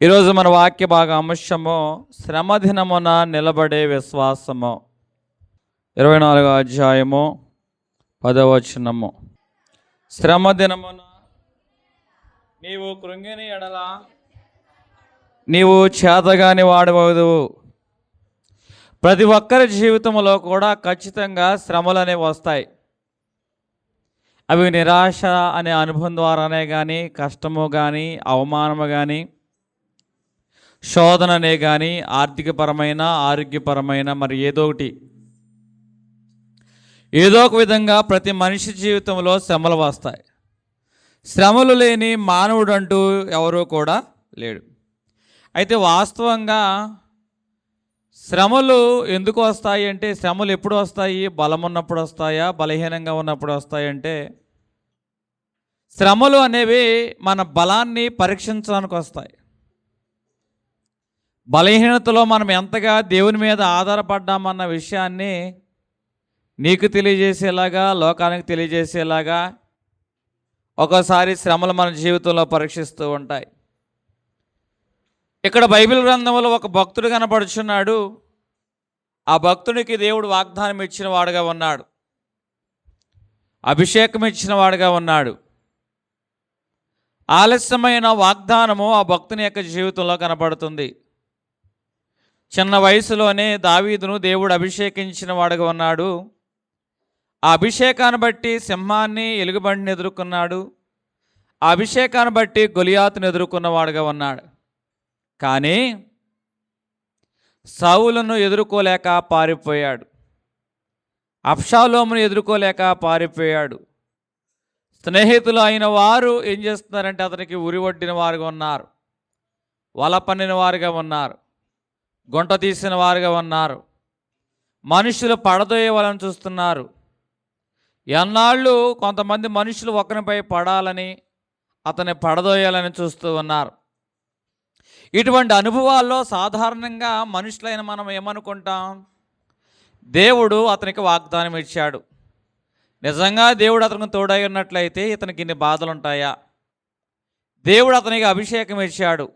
ఈరోజు మన వాక్య భాగ అంశము శ్రమదినమున నిలబడే విశ్వాసము. 24వ అధ్యాయము 10వ వచనము. శ్రమదినమున నీవు కృంగిని ఎడల నీవు చేతగాని వాడవదువు. ప్రతి ఒక్కరి జీవితంలో కూడా ఖచ్చితంగా శ్రమలు అనేవి వస్తాయి. అవి నిరాశ అనే అనుభవం ద్వారానే కానీ, కష్టము కానీ, అవమానము కానీ, శోధననే కానీ, ఆర్థికపరమైన, ఆరోగ్యపరమైన మరి ఏదో ఒక విధంగా ప్రతి మనిషి జీవితంలో శ్రమలు వస్తాయి. శ్రమలు లేని మానవుడు అంటూ ఎవరూ కూడా లేడు. అయితే వాస్తవంగా శ్రమలు ఎందుకు వస్తాయి అంటే, శ్రమలు ఎప్పుడు వస్తాయి? బలం ఉన్నప్పుడు వస్తాయా, బలహీనంగా ఉన్నప్పుడు వస్తాయంటే, శ్రమలు అనేవి మన బలాన్ని పరీక్షించడానికి వస్తాయి. బలహీనతలో మనం ఎంతగా దేవుని మీద ఆధారపడ్డామన్న విషయాన్ని నీకు తెలియజేసేలాగా, లోకానికి తెలియజేసేలాగా ఒక్కోసారి శ్రమలు మన జీవితంలో పరీక్షిస్తూ ఉంటాయి. ఇక్కడ బైబిల్ గ్రంథంలో ఒక భక్తుడు కనపడుచున్నాడు. ఆ భక్తుడికి దేవుడు వాగ్దానం ఇచ్చిన వాడుగా ఉన్నాడు, అభిషేకం ఇచ్చిన వాడుగా ఉన్నాడు. ఆలస్యమైన వాగ్దానము ఆ భక్తుని యొక్క జీవితంలో కనపడుతుంది. చిన్న వయసులోనే దావీదును దేవుడు అభిషేకించిన వాడుగా ఉన్నాడు. ఆ అభిషేకాన్ని బట్టి సింహాన్ని, ఎలుగుబంటిని ఎదుర్కొన్నాడు. ఆ అభిషేకాన్ని బట్టి గొలియాతును ఎదుర్కొన్నవాడుగా ఉన్నాడు. కానీ సౌలును ఎదుర్కోలేక పారిపోయాడు. అబ్షాలోమును ఎదుర్కోలేక పారిపోయాడు. స్నేహితులు అయిన వారు ఏం చేస్తున్నారంటే అతనికి ఉరివడ్డిన వారుగా ఉన్నారు, వల పన్నిన వారుగా ఉన్నారు, గుంట తీసిన వారుగా ఉన్నారు. మనుషులు పడదోయవాలని చూస్తున్నారు. ఎన్నాళ్ళు కొంతమంది మనుషులు ఒకరిపై పడాలని, అతన్ని పడదోయాలని చూస్తూ ఉన్నారు. ఇటువంటి అనుభవాల్లో సాధారణంగా మనుషులైన మనం ఏమనుకుంటాం? దేవుడు అతనికి వాగ్దానం ఇచ్చాడు. నిజంగా దేవుడు అతనికి తోడై ఉన్నట్లయితే ఇతనికి ఇన్ని బాధలు ఉంటాయా? దేవుడు అతనికి అభిషేకం ఇచ్చాడు.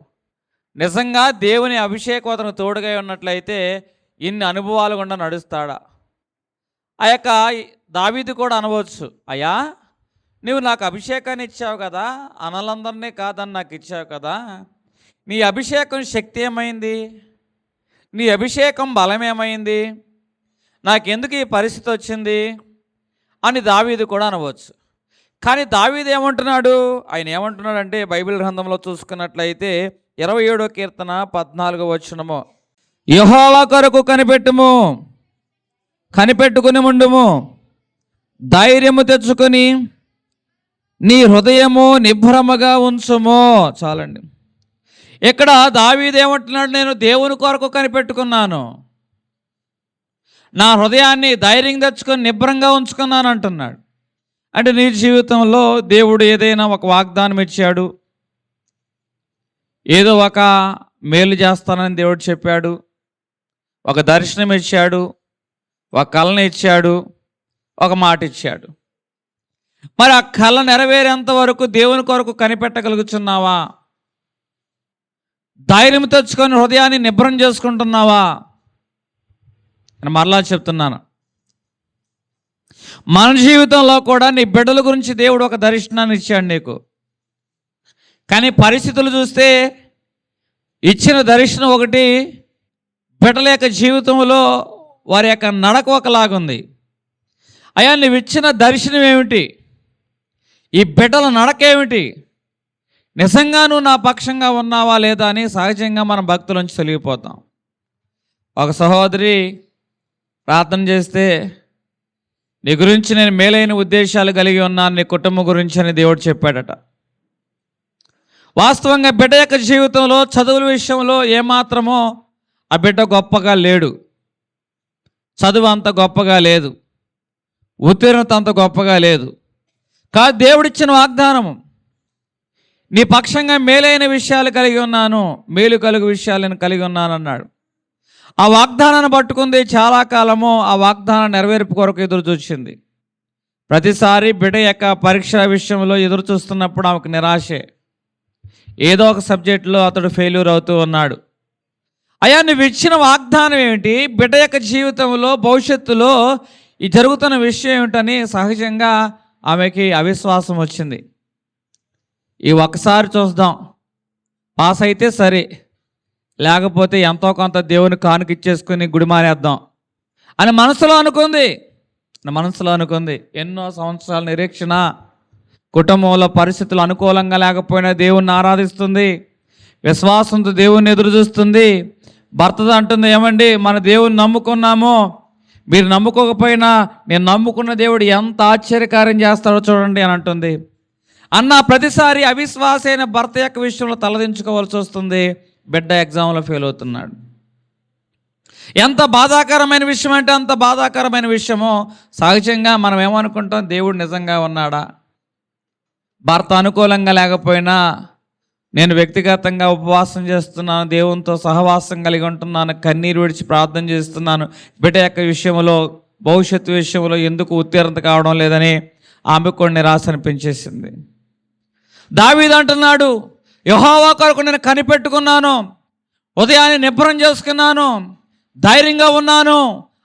నిజంగా దేవుని అభిషేకం అతనికి తోడుగా ఉన్నట్లయితే ఇన్ని అనుభవాలు గుండా నడుస్తాడా? ఆ యొక్క దావీదు కూడా అనవచ్చు, అయ్యా నువ్వు నాకు అభిషేకాన్ని ఇచ్చావు కదా, అనలందరినీ కాదని నాకు ఇచ్చావు కదా, నీ అభిషేకం శక్తి ఏమైంది? నీ అభిషేకం బలమేమైంది? నాకెందుకు ఈ పరిస్థితి వచ్చింది అని దావీదు కూడా అనవచ్చు. కానీ దావీదు ఏమంటున్నాడు? ఆయన ఏమంటున్నాడంటే బైబిల్ గ్రంథంలో చూసుకున్నట్లయితే 27వ కీర్తన 14వ వచనము, యెహోవా కొరకు కనిపెట్టుకుని ఉండుము, ధైర్యము తెచ్చుకొని నీ హృదయము నిబ్బరముగా ఉంచుము. చాలండి. ఇక్కడ దావీదు ఏమంటున్నాడు? నేను దేవుని కొరకు కనిపెట్టుకున్నాను, నా హృదయాన్ని ధైర్యం తెచ్చుకొని నిబ్బరంగా ఉంచుకున్నాను అంటున్నాడు. అంటే నీ జీవితంలో దేవుడు ఏదైనా ఒక వాగ్దానం ఇచ్చాడు, ఏదో ఒక మేలు చేస్తానని దేవుడు చెప్పాడు, ఒక దర్శనం ఇచ్చాడు, ఒక కళను ఇచ్చాడు, ఒక మాట ఇచ్చాడు. మరి ఆ కళ నెరవేరేంత వరకు దేవుని కొరకు కనిపెట్టగలుగుతున్నావా? ధైర్యం తెచ్చుకొని హృదయాన్ని నిబ్బరం చేసుకుంటున్నావా? నేను మరలా చెప్తున్నాను, మన జీవితంలో కూడా నీ బిడ్డల గురించి దేవుడు ఒక దర్శనాన్ని ఇచ్చాడు నీకు. కానీ పరిస్థితులు చూస్తే ఇచ్చిన దర్శనం ఒకటి, బిడ్డల యొక్క జీవితంలో వారి యొక్క నడక ఒకలాగుంది. అయ్యా నువ్వు ఇచ్చిన దర్శనం ఏమిటి? ఈ బిడ్డల నడక ఏమిటి? నిజంగా నువ్వు నా పక్షంగా ఉన్నావా లేదా అని సహజంగా మనం భక్తుల నుంచి తొలగిపోతాం. ఒక సహోదరి ప్రార్థన చేస్తే, నీ గురించి నేను మేలైన ఉద్దేశాలు కలిగి ఉన్నాను, నీ కుటుంబం గురించి అని దేవుడు చెప్పాడట. వాస్తవంగా బిడ్డ యొక్క జీవితంలో చదువుల విషయంలో ఏమాత్రమో ఆ బిడ్డ గొప్పగా లేడు, చదువు అంత గొప్పగా లేదు, ఉత్తీర్ణత అంత గొప్పగా లేదు. కాదు, దేవుడిచ్చిన వాగ్దానము, నీ పక్షంగా మేలైన విషయాలు కలిగి ఉన్నాను, మేలు కలుగు విషయాలను కలిగి ఉన్నాను అన్నాడు. ఆ వాగ్దానాన్ని పట్టుకుంది చాలా కాలము. ఆ వాగ్దానం నెరవేర్పు కొరకు ఎదురు చూసింది. ప్రతిసారి బిడ్డ యొక్క పరీక్ష విషయంలో ఎదురు చూస్తున్నప్పుడు ఆమెకు నిరాశే. ఏదో ఒక సబ్జెక్టులో అతడు ఫెయిల్యూర్ అవుతూ ఉన్నాడు. అయ్యా, నువ్వు ఇచ్చిన వాగ్దానం ఏమిటి, బిడ్డ యొక్క జీవితంలో భవిష్యత్తులో ఈ జరుగుతున్న విషయం ఏమిటని సహజంగా ఆమెకి అవిశ్వాసం వచ్చింది. ఈ ఒక్కసారి చూద్దాం, పాస్ అయితే సరే, లేకపోతే ఎంతో కొంత దేవుని కానుక ఇచ్చేసుకుని గుడి మానేద్దాం అని మనసులో అనుకుంది. ఎన్నో సంవత్సరాల నిరీక్షణ, కుటుంబంలో పరిస్థితులు అనుకూలంగా లేకపోయినా దేవుణ్ణి ఆరాధిస్తుంది, విశ్వాసంతో దేవుణ్ణి ఎదురు చూస్తుంది. భర్తతో అంటుంది, ఏమండి మన దేవుని నమ్ముకున్నాము, మీరు నమ్ముకోకపోయినా నేను నమ్ముకున్న దేవుడు ఎంత ఆశ్చర్యకార్యం చేస్తాడో చూడండి అని అంటుంది. అన్న ప్రతిసారి అవిశ్వాసైన భర్త యొక్క విషయంలో తలదించుకోవాల్సి వస్తుంది. బిడ్డ ఎగ్జామ్లో ఫెయిల్ అవుతున్నాడు. ఎంత బాధాకరమైన విషయం అంటే అంత బాధాకరమైన విషయమో. సహజంగా మనం ఏమనుకుంటాం, దేవుడు నిజంగా ఉన్నాడా? భర్త అనుకూలంగా లేకపోయినా నేను వ్యక్తిగతంగా ఉపవాసం చేస్తున్నాను, దేవునితో సహవాసం కలిగి ఉంటున్నాను, కన్నీరు విడిచి ప్రార్థన చేస్తున్నాను, బిడ్డ యొక్క విషయంలో భవిష్యత్తు విషయంలో ఎందుకు ఉత్తీర్ణత కావడం లేదని ఆమె కొన్ని నిరాశ అనిపించేసింది. దావీదు అంటున్నాడు, యెహోవా కొరకు నేను కనిపెట్టుకున్నాను, ఉదయాన్నే నిబ్బరం చేసుకున్నాను, ధైర్యంగా ఉన్నాను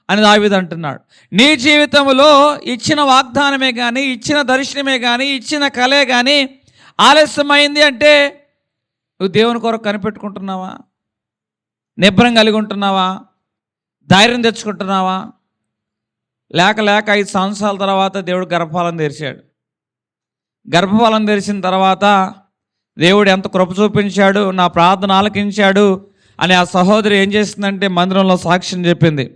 అని దావీదు అంటున్నాడు. నీ జీవితంలో ఇచ్చిన వాగ్దానమే కానీ, ఇచ్చిన దర్శనమే కానీ, ఇచ్చిన కలే కానీ ఆలస్యమైంది అంటే నువ్వు దేవుని కొరకు కనిపెట్టుకుంటున్నావా? నిబ్బరం కలిగి ఉంటున్నావా? ధైర్యం తెచ్చుకుంటున్నావా? లేక 5 సంవత్సరాల తర్వాత దేవుడు గర్భఫలం తెరిచాడు. గర్భఫలం తెరిచిన తర్వాత దేవుడు ఎంత కృప చూపించాడు, నా ప్రార్థన ఆలకించాడు అని ఆ సహోదరి ఏం చేసిందంటే మందిరంలో సాక్ష్యం చెప్పింది.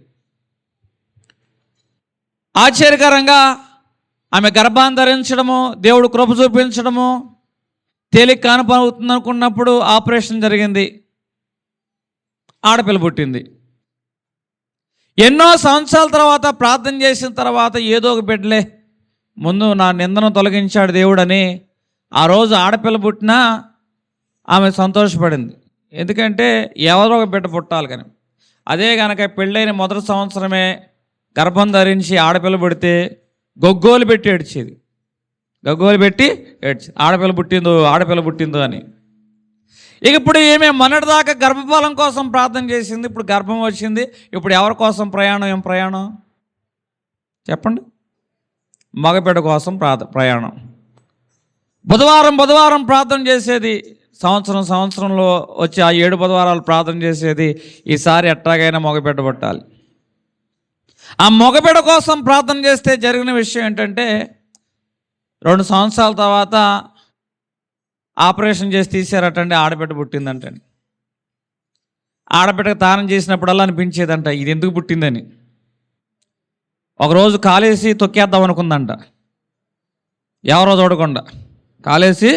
ఆశ్చర్యకరంగా ఆమె గర్భాన్ని ధరించడము, దేవుడు కృప చూపించడము తేలిక కానపడుతుంది అనుకున్నప్పుడు ఆపరేషన్ జరిగింది, ఆడపిల్ల పుట్టింది. ఎన్నో సంవత్సరాల తర్వాత ప్రార్థన చేసిన తర్వాత ఏదో ఒక బిడ్డలే, ముందు నా నిందను తొలగించాడు దేవుడని ఆ రోజు ఆడపిల్ల పుట్టినా ఆమె సంతోషపడింది. ఎందుకంటే ఎవరో ఒక బిడ్డ పుట్టాలి కానీ. అదే కనుక పెళ్ళైన మొదటి సంవత్సరమే గర్భం ధరించి ఆడపిల్ల పుడితే గొగ్గోలు పెట్టి ఏడ్చేది, ఆడపిల్ల పుట్టిందో అని. ఇక ఇప్పుడు ఏమే మొన్నటిదాకా గర్భఫలం కోసం ప్రార్థన చేసింది, ఇప్పుడు గర్భం వచ్చింది, ఇప్పుడు ఎవరి కోసం ప్రయాణం? చెప్పండి. మగబిడ్డ కోసం ప్రయాణం. బుధవారం ప్రార్థన చేసేది, సంవత్సరంలో వచ్చి ఆ 7 బుధవారాలు ప్రార్థన చేసేది, ఈసారి ఎట్టాగైనా మగబిడ్డ పుట్టాలి. ఆ మగబిడ్డ కోసం ప్రార్థన చేస్తే జరిగిన విషయం ఏంటంటే 2 సంవత్సరాల తర్వాత ఆపరేషన్ చేసి తీసారటండి, ఆడబిడ్డ పుట్టిందంటండి. ఆడబిడ్డకు తానం చేసినప్పుడల్లా అనిపించేదంట ఇది ఎందుకు పుట్టిందని. ఒకరోజు కాలేసి తొక్కేద్దాం అనుకుందంట, ఎవరో చూడకుండా కాలేసి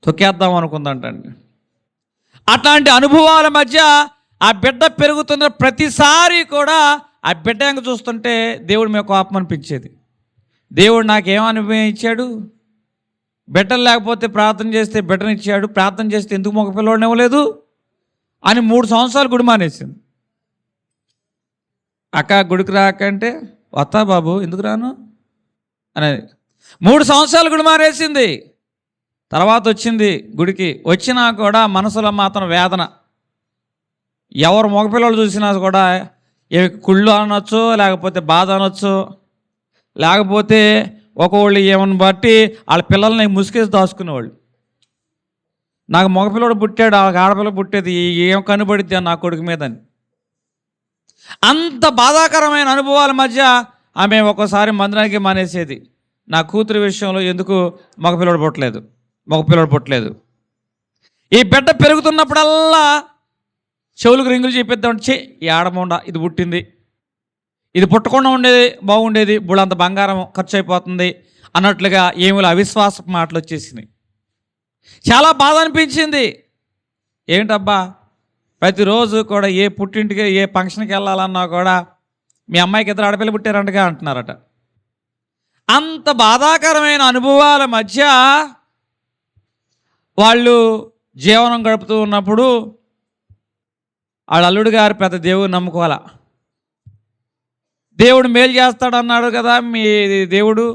తొక్కేద్దాం అనుకుందంటండి. అట్లాంటి అనుభవాల మధ్య ఆ బిడ్డ పెరుగుతున్న ప్రతిసారి కూడా ఆ బిడ్డ ఎంక చూస్తుంటే దేవుడి మీద కోపం అనిపించేది. దేవుడు నాకేం అనుభవం ఇచ్చాడు? బిడ్డలు లేకపోతే ప్రార్థన చేస్తే బిడ్డనిచ్చాడు, ప్రార్థన చేస్తే ఎందుకు మగ పిల్లవాడిని ఇవ్వలేదు అని 3 సంవత్సరాలు గుడి మానేసింది. అక్క గుడికి రాకంటే వస్తా బాబు, ఎందుకు రాను అనేది. 3 సంవత్సరాలు గుడి మానేసింది. తర్వాత వచ్చింది గుడికి, వచ్చినా కూడా మనసులో మాత్రం వేదన. ఎవరు మగపిల్లలు చూసినా కూడా కుళ్ళు అనొచ్చు, లేకపోతే బాధ అనొచ్చు, లేకపోతే ఒకళ్ళు ఏమని బట్టి వాళ్ళ పిల్లల్ని ముసుకేసి దాచుకునేవాళ్ళు. నాకు మగపిల్లడు పుట్టాడు, ఆడపిల్ల పుట్టేది ఏం కనబడిద్ది నా కొడుకు మీదని. అంత బాధాకరమైన అనుభవాల మధ్య ఆమె ఒక్కోసారి మందిరానికి మానేసేది. నా కూతురు విషయంలో ఎందుకు మగపిల్లడు పుట్టలేదు. ఈ బిడ్డ పెరుగుతున్నప్పుడల్లా చెవులకు రింగులు చెప్పిద్దాం, ఈ ఆడమొండ ఇది పుట్టింది, ఇది పుట్టకుండా ఉండేది బాగుండేది, బుళ్ళంత బంగారం ఖర్చు అయిపోతుంది అన్నట్లుగా ఏమిలో అవిశ్వాసపు మాటలు వచ్చేసినాయి. చాలా బాధ అనిపించింది. ఏంటబ్బా, ప్రతిరోజు కూడా ఏ పుట్టింటికి ఏ ఫంక్షన్కి వెళ్ళాలన్నా కూడా మీ అమ్మాయికి ఇద్దరు ఆడపిల్ల పుట్టారంటగా అంటున్నారట. అంత బాధాకరమైన అనుభవాల మధ్య వాళ్ళు జీవనం గడుపుతూ ఉన్నప్పుడు వాళ్ళ అల్లుడు గారు పెద్ద దేవుడిని నమ్ముకోవాలా. దేవుడు మేలు చేస్తాడన్నాడు కదా మీ దేవుడు,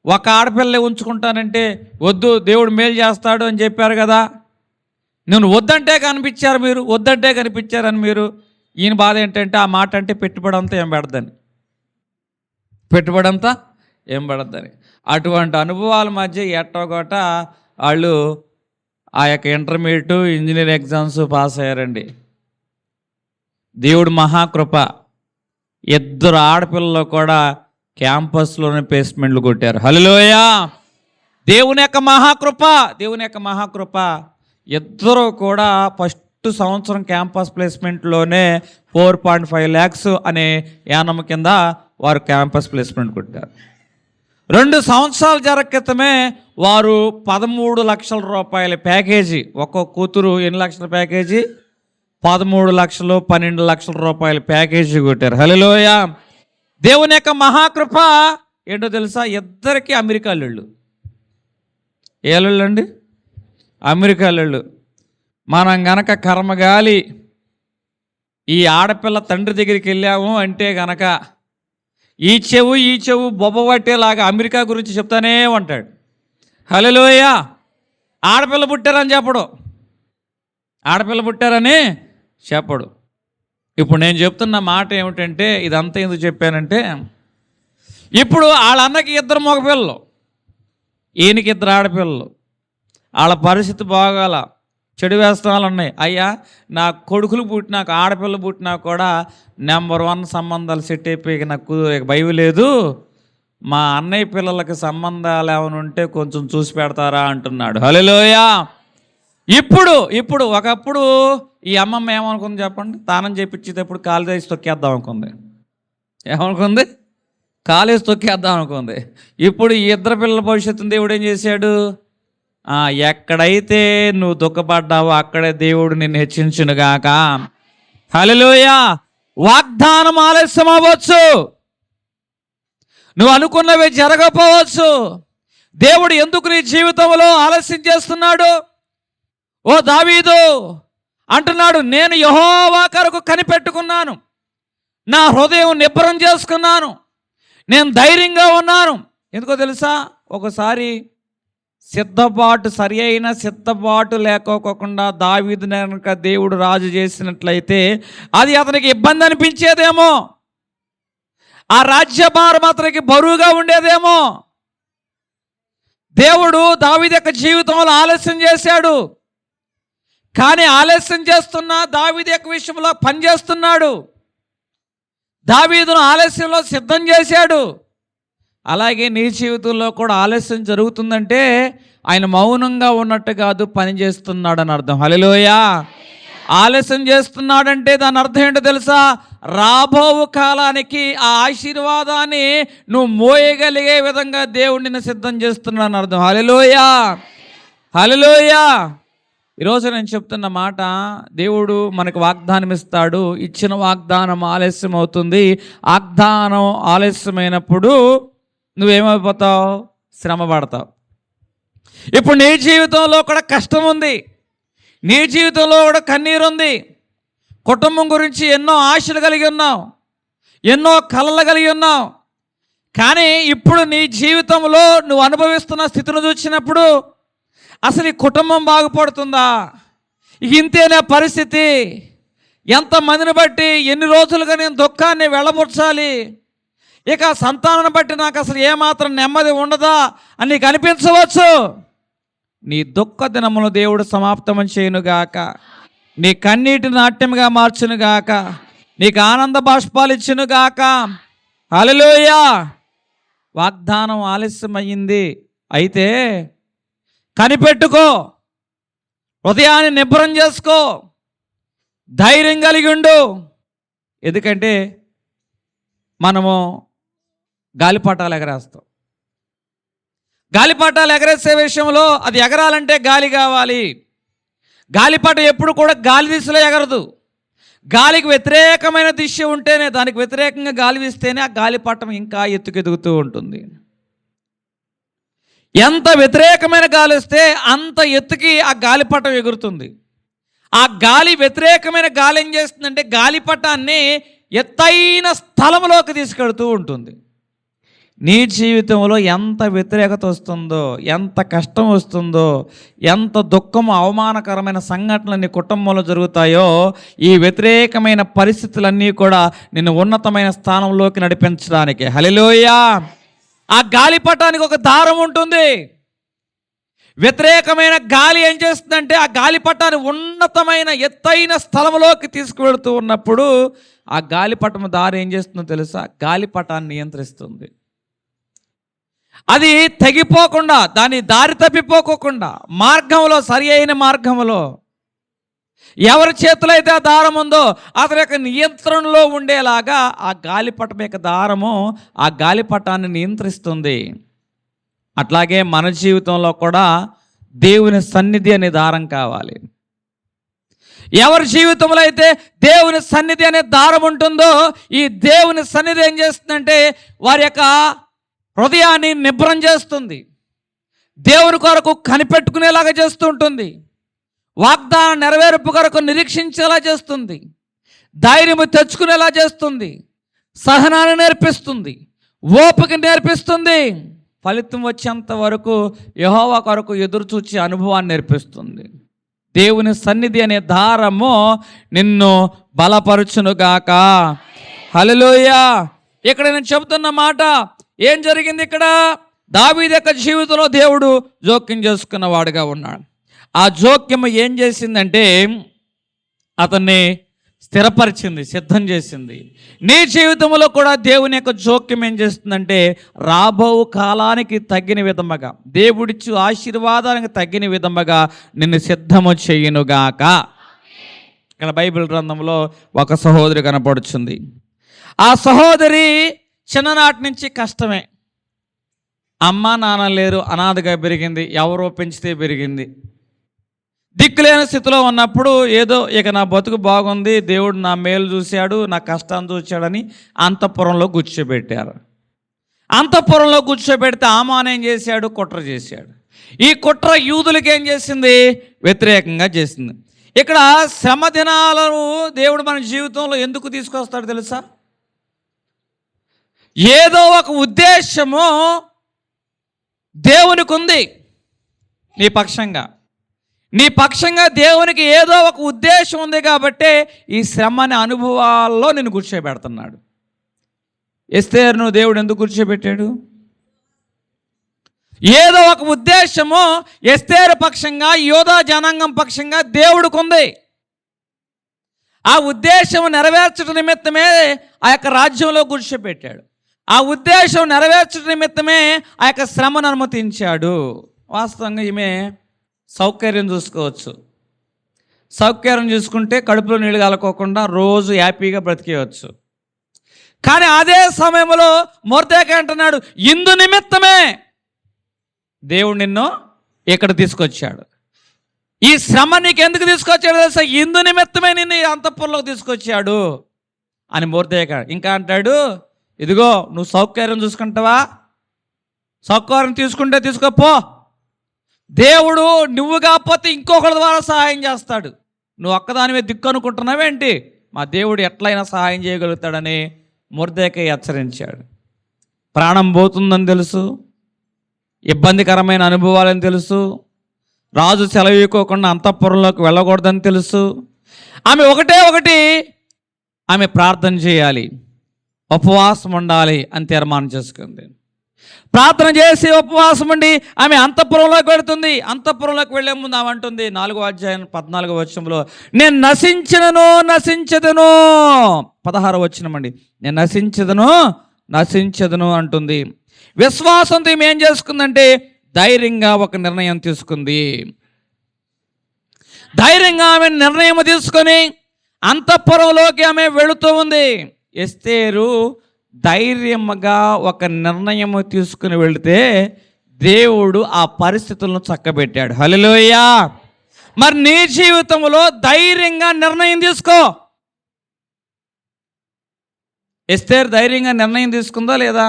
ఒక ఆడపిల్లే ఉంచుకుంటానంటే వద్దు, దేవుడు మేలు చేస్తాడు అని చెప్పారు కదా. నేను వద్దంటే కనిపించారని మీరు. ఈయన బాధ ఏంటంటే ఆ మాట అంటే పెట్టుబడి అంతా ఏం పడద్దని. అటువంటి అనుభవాల మధ్య ఎట్టోగొట్ట వాళ్ళు ఆ యొక్క ఇంటర్మీడియట్, ఇంజనీరింగ్ ఎగ్జామ్స్ పాస్ అయ్యారండి. దేవుడు మహాకృప, 2 ఆడపిల్లలు కూడా క్యాంపస్లోనే ప్లేస్మెంట్లు కొట్టారు. హల్లెలూయా! దేవుని యొక్క మహాకృప. 2 కూడా ఫస్ట్ సంవత్సరం క్యాంపస్ ప్లేస్మెంట్లోనే 4.5 lakhs అనే యానమ్మ కింద వారు క్యాంపస్ ప్లేస్మెంట్ కొట్టారు. 2 సంవత్సరాల క్రితమే వారు 13 లక్షల రూపాయల ప్యాకేజీ, ఒక్కో కూతురు ఎన్ని లక్షల ప్యాకేజీ? 13 లక్షలు, 12 లక్షల రూపాయల ప్యాకేజీ కొట్టారు. హల్లెలూయా! దేవుని యొక్క మహాకృప ఏంటో తెలుసా? 2 అమెరికా వాళ్ళు. ఏళ్ళండి? అమెరికా వాళ్ళు. మనం గనక కర్మగాలి ఈ ఆడపిల్ల తండ్రి దగ్గరికి వెళ్ళాము అంటే గనక ఈ చెవు బొబ్బబట్టేలాగా అమెరికా గురించి చెప్తానే ఉంటాడు. హల్లెలూయా! ఆడపిల్ల పుట్టారని చెప్పడు. ఇప్పుడు నేను చెప్తున్న మాట ఏమిటంటే, ఇదంతా ఎందుకు చెప్పానంటే, ఇప్పుడు వాళ్ళ అన్నకి 2 మగపిల్లలు, ఈయనకి 2 ఆడపిల్లలు. వాళ్ళ పరిస్థితి బాగాల, చెడు వేస్తాలు ఉన్నాయి. అయ్యా, నా కొడుకులు పుట్టినాక, ఆడపిల్లలు పుట్టినా కూడా నెంబర్ 1 సంబంధాలు సెట్ అయిపోయి నాకు భయం లేదు. మా అన్నయ్య పిల్లలకి సంబంధాలు ఏమైనా ఉంటే కొంచెం చూసి పెడతారా అంటున్నాడు. హల్లెలూయా! ఇప్పుడు ఒకప్పుడు ఈ అమ్మమ్మ ఏమనుకుంది చెప్పండి? తానం చేపించేటప్పుడు కాలేజ్ తొక్కేద్దాం అనుకుంది. ఏమనుకుంది? కాలేజ్ తొక్కేద్దాం అనుకుంది. ఇప్పుడు ఈ 2 పిల్లల భవిష్యత్తును దేవుడు ఏం చేశాడు? ఎక్కడైతే నువ్వు దుఃఖపడ్డావో అక్కడే దేవుడు నిన్ను హెచ్చించునుగాక. హల్లెలూయా! వాగ్దానం ఆలస్యం అవ్వచ్చు, నువ్వు అనుకున్నవి జరగకపోవచ్చు. దేవుడు ఎందుకు నీ జీవితంలో ఆలస్యం చేస్తున్నాడు? ఓ దావీదు అంటున్నాడు, నేను యెహోవా కొరకు కనిపెట్టుకున్నాను, నా హృదయం నిబ్బరం చేసుకున్నాను, నేను ధైర్యంగా ఉన్నాను. ఎందుకో తెలుసా? ఒకసారి సరి అయిన సిద్ధపాటు లేకోకుండా దావీదు కనుక దేవుడు రాజు చేసినట్లయితే అది అతనికి ఇబ్బంది అనిపించేదేమో, ఆ రాజ్యభారం అతనికి బరువుగా ఉండేదేమో. దేవుడు దావీదు యొక్క జీవితంలో ఆలస్యం చేశాడు. కానీ ఆలస్యం చేస్తున్నా దావీదు యొక్క విషయంలో పనిచేస్తున్నాడు. దావీదును ఆలస్యంలో సిద్ధం చేశాడు. అలాగే నీ జీవితంలో కూడా ఆలస్యం జరుగుతుందంటే ఆయన మౌనంగా ఉన్నట్టు కాదు, పని చేస్తున్నాడు అని అర్థం. హల్లెలూయా! ఆలస్యం చేస్తున్నాడంటే దాని అర్థం ఏంటో తెలుసా? రాబో కాలానికి ఆ ఆశీర్వాదాన్ని నువ్వు మోయగలిగే విధంగా దేవుడిని సిద్ధం చేస్తున్నాడని అర్థం. హల్లెలూయా! హల్లెలూయా! ఈరోజు నేను చెప్తున్న మాట, దేవుడు మనకు వాగ్దానం ఇస్తాడు. ఇచ్చిన వాగ్దానం ఆలస్యం అవుతుంది. వాగ్దానం ఆలస్యమైనప్పుడు నువ్వేమైపోతావు? శ్రమ పడతావు. ఇప్పుడు నీ జీవితంలో కూడా కష్టం ఉంది, నీ జీవితంలో కూడా కన్నీరు ఉంది. కుటుంబం గురించి ఎన్నో ఆశలు కలిగి ఉన్నావు, ఎన్నో కలలు కలిగి ఉన్నావు. కానీ ఇప్పుడు నీ జీవితంలో నువ్వు అనుభవిస్తున్న స్థితిని చూసినప్పుడు అసలు ఈ కుటుంబం బాగుపడుతుందా? ఇంతేనా పరిస్థితి? ఎంతమందిని బట్టి ఎన్ని రోజులుగా నేను దుఃఖాన్ని వెళ్ళబుచ్చాలి, ఇక సంతానాన్ని బట్టి నాకు అసలు ఏమాత్రం నెమ్మది ఉండదా అని నీకు అనిపించవచ్చు. నీ దుఃఖ దినములు దేవుడు సమాప్తం చేయనుగాక, నీ కన్నీటి నాట్యంగా మార్చునుగాక, నీకు ఆనంద బాష్పాలు ఇచ్చునుగాక. హల్లెలూయా! వాగ్దానం ఆలస్యమయ్యింది, అయితే కనిపెట్టుకో, హృదయాన్ని నిబ్బరం చేసుకో, ధైర్యం కలిగి ఉండు. ఎందుకంటే మనము గాలిపటాలు ఎగరేస్తాం. గాలిపటాలు ఎగరేసే విషయంలో అది ఎగరాలంటే గాలి కావాలి. గాలిపటం ఎప్పుడు కూడా గాలి దిశలో ఎగరదు. గాలికి వ్యతిరేకమైన దిశ ఉంటేనే, దానికి వ్యతిరేకంగా గాలి వీస్తేనే ఆ గాలిపటం ఇంకా ఎత్తుకెదుగుతూ ఉంటుంది. ఎంత వ్యతిరేకమైన గాలి వస్తే అంత ఎత్తుకి ఆ గాలిపటం ఎగురుతుంది. ఆ గాలి వ్యతిరేకమైన గాలి ఏం చేస్తుందంటే గాలిపటాన్ని ఎత్తైన స్థలంలోకి తీసుకెడుతూ ఉంటుంది. నీ జీవితంలో ఎంత వ్యతిరేకత వస్తుందో, ఎంత కష్టం వస్తుందో, ఎంత దుఃఖం అవమానకరమైన సంఘటనలు నీ కుటుంబంలో జరుగుతాయో, ఈ వ్యతిరేకమైన పరిస్థితులన్నీ కూడా నిన్ను ఉన్నతమైన స్థానంలోకి నడిపించడానికి. హల్లెలూయా. ఆ గాలిపటానికి ఒక దారం ఉంటుంది. వ్యతిరేకమైన గాలి ఏం చేస్తుందంటే ఆ గాలిపటాన్ని ఉన్నతమైన ఎత్తైన స్థలంలోకి తీసుకువెళుతూ ఉన్నప్పుడు ఆ గాలిపటం దారి ఏం చేస్తుందో తెలుసా? గాలిపటాన్ని నియంత్రిస్తుంది. అది తెగిపోకుండా, దాని దారి తప్పిపోకుండా మార్గంలో, సరి అయిన మార్గంలో ఎవరి చేతిలో అయితే ఆ దారం ఉందో అతని యొక్క నియంత్రణలో ఉండేలాగా ఆ గాలిపటం యొక్క దారము ఆ గాలిపటాన్ని నియంత్రిస్తుంది. అట్లాగే మన జీవితంలో కూడా దేవుని సన్నిధి అనే దారం కావాలి. ఎవరి జీవితంలో అయితే దేవుని సన్నిధి అనే దారం ఉంటుందో, ఈ దేవుని సన్నిధి ఏం చేస్తుందంటే వారి యొక్క హృదయాన్ని నిబ్రం చేస్తుంది, దేవుని కొరకు కనిపెట్టుకునేలాగా చేస్తూ ఉంటుంది, వాగ్దానం నెరవేర్పు కొరకు నిరీక్షించేలా చేస్తుంది, ధైర్యము తెచ్చుకునేలా చేస్తుంది, సహనాన్ని నేర్పిస్తుంది, ఓపిక నేర్పిస్తుంది, ఫలితం వచ్చేంత వరకు యెహోవా కొరకు ఎదురు చూచే అనుభవాన్ని నేర్పిస్తుంది. దేవుని సన్నిధి అనే దారము నిన్ను బలపరుచునుగాక. హల్లెలూయా. ఇక్కడ నేను చెబుతున్న మాట ఏం జరిగింది? ఇక్కడ దావీదు యొక్క జీవితంలో దేవుడు జోక్యం చేసుకున్నవాడుగా ఉన్నాడు. ఆ జోక్యం ఏం చేసిందంటే అతన్ని స్థిరపరిచింది, సిద్ధం చేసింది. నీ జీవితంలో కూడా దేవుని యొక్క జోక్యం ఏం చేస్తుందంటే రాబో కాలానికి తగిన విధముగా, దేవుడిచ్చు ఆశీర్వాదానికి తగిన విధముగా నిన్ను సిద్ధము చేయునుగాక. ఇక్కడ బైబిల్ గ్రంథంలో ఒక సహోదరి కనపడుతుంది. ఆ సహోదరి చిన్ననాటి నుంచి కష్టమే. అమ్మ నాన్న లేరు, అనాథగా పెరిగింది, ఎవరో పెంచితే పెరిగింది. దిక్కులేని స్థితిలో ఉన్నప్పుడు ఏదో ఇక నా బతుకు బాగుంది, దేవుడు నా మేలు చూశాడు, నా కష్టాన్ని చూశాడని అంతఃపురంలో కూర్చోబెట్టారు. అంతఃపురంలో కూర్చోబెడితే ఆమాన్ ఏం చేశాడు? కుట్ర చేశాడు. ఈ కుట్ర యూదులకి ఏం చేసింది? వ్యతిరేకంగా చేసింది. ఇక్కడ శ్రమ దినాలను దేవుడు మన జీవితంలో ఎందుకు తీసుకొస్తాడు తెలుసా? ఏదో ఒక ఉద్దేశము దేవునికి ఉంది. నీ పక్షంగా దేవునికి ఏదో ఒక ఉద్దేశం ఉంది కాబట్టి ఈ శ్రమని అనుభవాల్లో నేను కూర్చోబెడుతున్నాడు. ఎస్తేరును దేవుడు ఎందుకు కూర్చోబెట్టాడు? ఏదో ఒక ఉద్దేశము ఎస్తేరు పక్షంగా, యోధా జనాంగం పక్షంగా దేవుడికి ఉంది. ఆ ఉద్దేశం నెరవేర్చడం నిమిత్తమే ఆ యొక్క రాజ్యంలో కూర్చోబెట్టాడు. ఆ ఉద్దేశం నెరవేర్చడం నిమిత్తమే ఆ యొక్క శ్రమను అనుమతించాడు. వాస్తవంగా ఈమె సౌకర్యం చూసుకోవచ్చు. సౌకర్యం చూసుకుంటే కడుపులో నీళ్ళు కలకోకుండా రోజు హ్యాపీగా బ్రతికేయవచ్చు. కానీ అదే సమయంలో మొర్దెకై అంటున్నాడు, ఇందు నిమిత్తమే దేవుడు నిన్ను ఇక్కడ తీసుకొచ్చాడు. ఈ శ్రమ నీకు ఎందుకు తీసుకొచ్చాడు తెలుసా? ఇందు నిమిత్తమే నిన్ను ఈ అంతఃపురంలోకి తీసుకొచ్చాడు అని మొర్దెకై ఇంకా అంటాడు, ఇదిగో నువ్వు సౌకర్యం చూసుకుంటావా? సౌకర్యం తీసుకుంటే తీసుకోపో, దేవుడు నువ్వు కాకపోతే ఇంకొకరి ద్వారా సహాయం చేస్తాడు. నువ్వు ఒక్కదానివే దిక్కు అనుకుంటున్నావేంటి? మా దేవుడు ఎట్లయినా సహాయం చేయగలుగుతాడని మొర్దెకై హెచ్చరించాడు. ప్రాణం పోతుందని తెలుసు, ఇబ్బందికరమైన అనుభవాలని తెలుసు, రాజు సెలవుకోకుండా అంతఃపురంలోకి వెళ్ళకూడదని తెలుసు. ఆమె ఒకటి ఆమె ప్రార్థన చేయాలి, ఉపవాసం ఉండాలి అని తీర్మానం చేసుకుంది. ప్రార్థన చేసి ఉపవాసం ఉండి ఆమె అంతఃపురంలోకి వెళుతుంది. అంతఃపురంలోకి వెళ్లే ముందు ఆమె అంటుంది 4వ అధ్యాయం 14వ వచనంలో, నేను నశించదును 16వ వచనం అండి, నేను నశించదును అంటుంది. విశ్వాసంతో ఈమె ఏం చేసుకుందంటే ధైర్యంగా ఒక నిర్ణయం తీసుకుంది. ధైర్యంగా ఆమె నిర్ణయం తీసుకొని అంతఃపురంలోకి ఆమె వెళుతూ ఉంది. ఎస్తేరు ధైర్యంగా ఒక నిర్ణయం తీసుకుని వెళితే దేవుడు ఆ పరిస్థితులను చక్కబెట్టాడు. హల్లెలూయా. మరి నీ జీవితంలో ధైర్యంగా నిర్ణయం తీసుకో. ఎస్తేరు ధైర్యంగా నిర్ణయం తీసుకుందా లేదా?